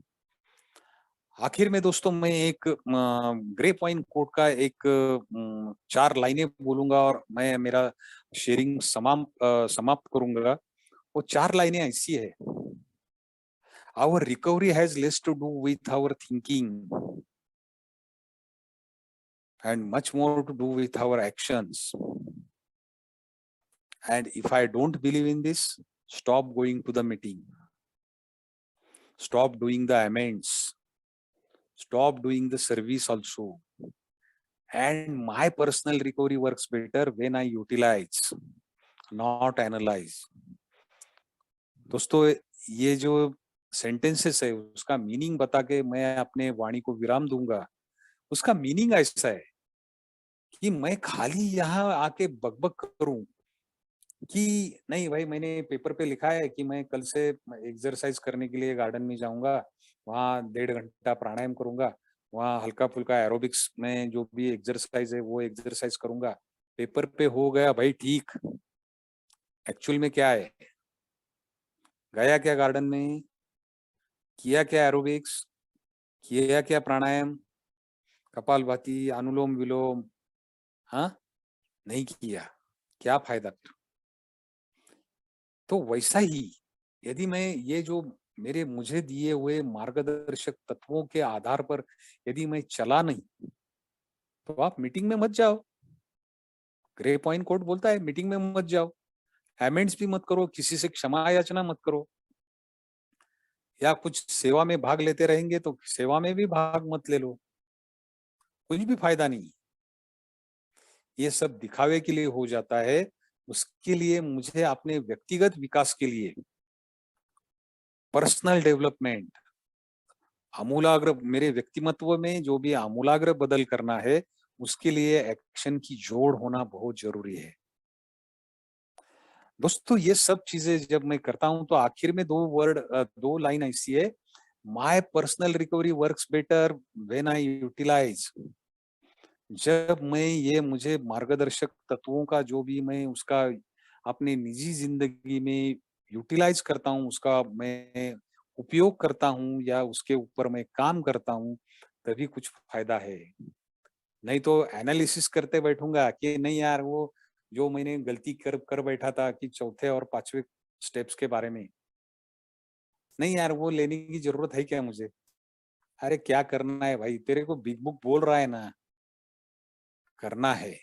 आखिर में दोस्तों मैं एक ग्रे पॉइंट कोट का एक 4 लाइनें बोलूँगा और मैं मेरा शेयरिंग समाप्त करूँगा। वो 4 लाइनें ऐसी है, our recovery has less to do with our thinking and much more to do with our actions. And if I don't believe in this, stop going to the meeting, stop doing the amends, stop doing the service also. And my personal recovery works better when I utilize, not analyze. दोस्तों, ये जो sentences है उसका meaning बता के मैं अपने वाणी को विराम दूंगा। उसका मीनिंग ऐसा है कि मैं खाली यहाँ आके बकबक करूं कि नहीं भाई, मैंने पेपर पे लिखा है कि मैं कल से एक्सरसाइज करने के लिए गार्डन में जाऊंगा, वहाँ 1.5 घंटा प्राणायाम करूंगा, वहाँ हल्का फुल्का एरोबिक्स में जो भी एक्सरसाइज है वो एक्सरसाइज करूंगा। पेपर पे हो गया भाई ठीक, एक्चुअल में क्या है? गया क्या गार्डन में, किया क्या एरोबिक्स, किया क्या प्राणायाम, कपालभाति, अनुलोम विलोम? हाँ, नहीं किया, क्या फायदा फिर? तो वैसा ही यदि मैं ये जो मेरे मुझे दिए हुए मार्गदर्शक तत्वों के आधार पर यदि मैं चला नहीं, तो आप मीटिंग में मत जाओ। ग्रे पॉइंट कोड बोलता है मीटिंग में मत जाओ, अमेंड्स भी मत करो, किसी से क्षमा याचना मत करो, या कुछ सेवा में भाग लेते रहेंगे तो सेवा में भी भाग मत ले लो, कुछ भी फायदा नहीं। ये सब दिखावे के लिए हो जाता है। उसके लिए मुझे अपने व्यक्तिगत विकास के लिए पर्सनल डेवलपमेंट, आमूलाग्र मेरे व्यक्तिमत्व में जो भी आमूलाग्र बदल करना है, उसके लिए एक्शन की जोड़ होना बहुत जरूरी है। दोस्तों, ये सब चीजें जब मैं करता हूं तो आखिर में 2 लाइन ऐसी है, my personal recovery works better when I utilise. जब मैं ये मुझे मार्गदर्शक तत्वों का जो भी मैं उसका अपने निजी जिंदगी में यूटिलाइज करता हूँ, उसका मैं उपयोग करता हूँ या उसके ऊपर मैं काम करता हूँ, तभी कुछ फायदा है। नहीं तो एनालिसिस करते बैठूंगा कि नहीं यार, वो जो मैंने गलती कर कर बैठा था कि चौथे और पांचवे स्टेप्स के बारे में, नहीं यार वो लेने की जरूरत है क्या मुझे? अरे क्या करना है भाई, तेरे को बिग बुक बोल रहा है ना, करना है,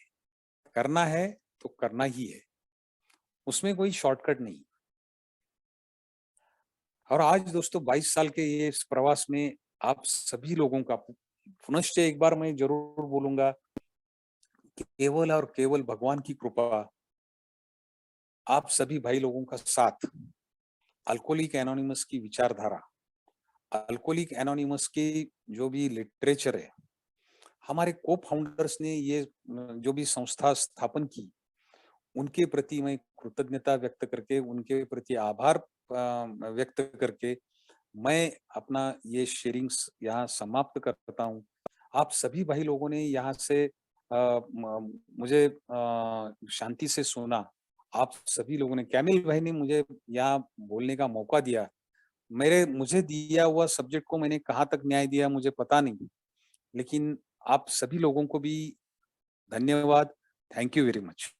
करना है तो करना ही है, उसमें कोई शॉर्टकट नहीं। और आज दोस्तों 22 साल के ये इस प्रवास में आप सभी लोगों का पुनश्च एक बार मैं जरूर बोलूंगा, केवल और केवल भगवान की कृपा, आप सभी भाई लोगों का साथ, अल्कोहलिक एनोनिमस की विचारधारा, अल्कोहलिक एनोनिमस की जो भी लिटरेचर है, हमारे को फाउंडर्स ने ये जो भी संस्था स्थापन की, उनके प्रति मैं कृतज्ञता व्यक्त करके, उनके प्रति आभार व्यक्त करके मैं अपना ये शेयरिंग्स यहाँ समाप्त करता हूँ। आप सभी भाई लोगों ने यहाँ से मुझे शांति से सुना। आप सभी लोगों ने, कैमिल भाई ने मुझे यहाँ बोलने का मौका दिया। मेरे मुझे दिया हुआ सब्जेक्ट को मैंने कहाँ तक न्याय दिया मुझे पता नहीं, लेकिन आप सभी लोगों को भी धन्यवाद। Thank you very much.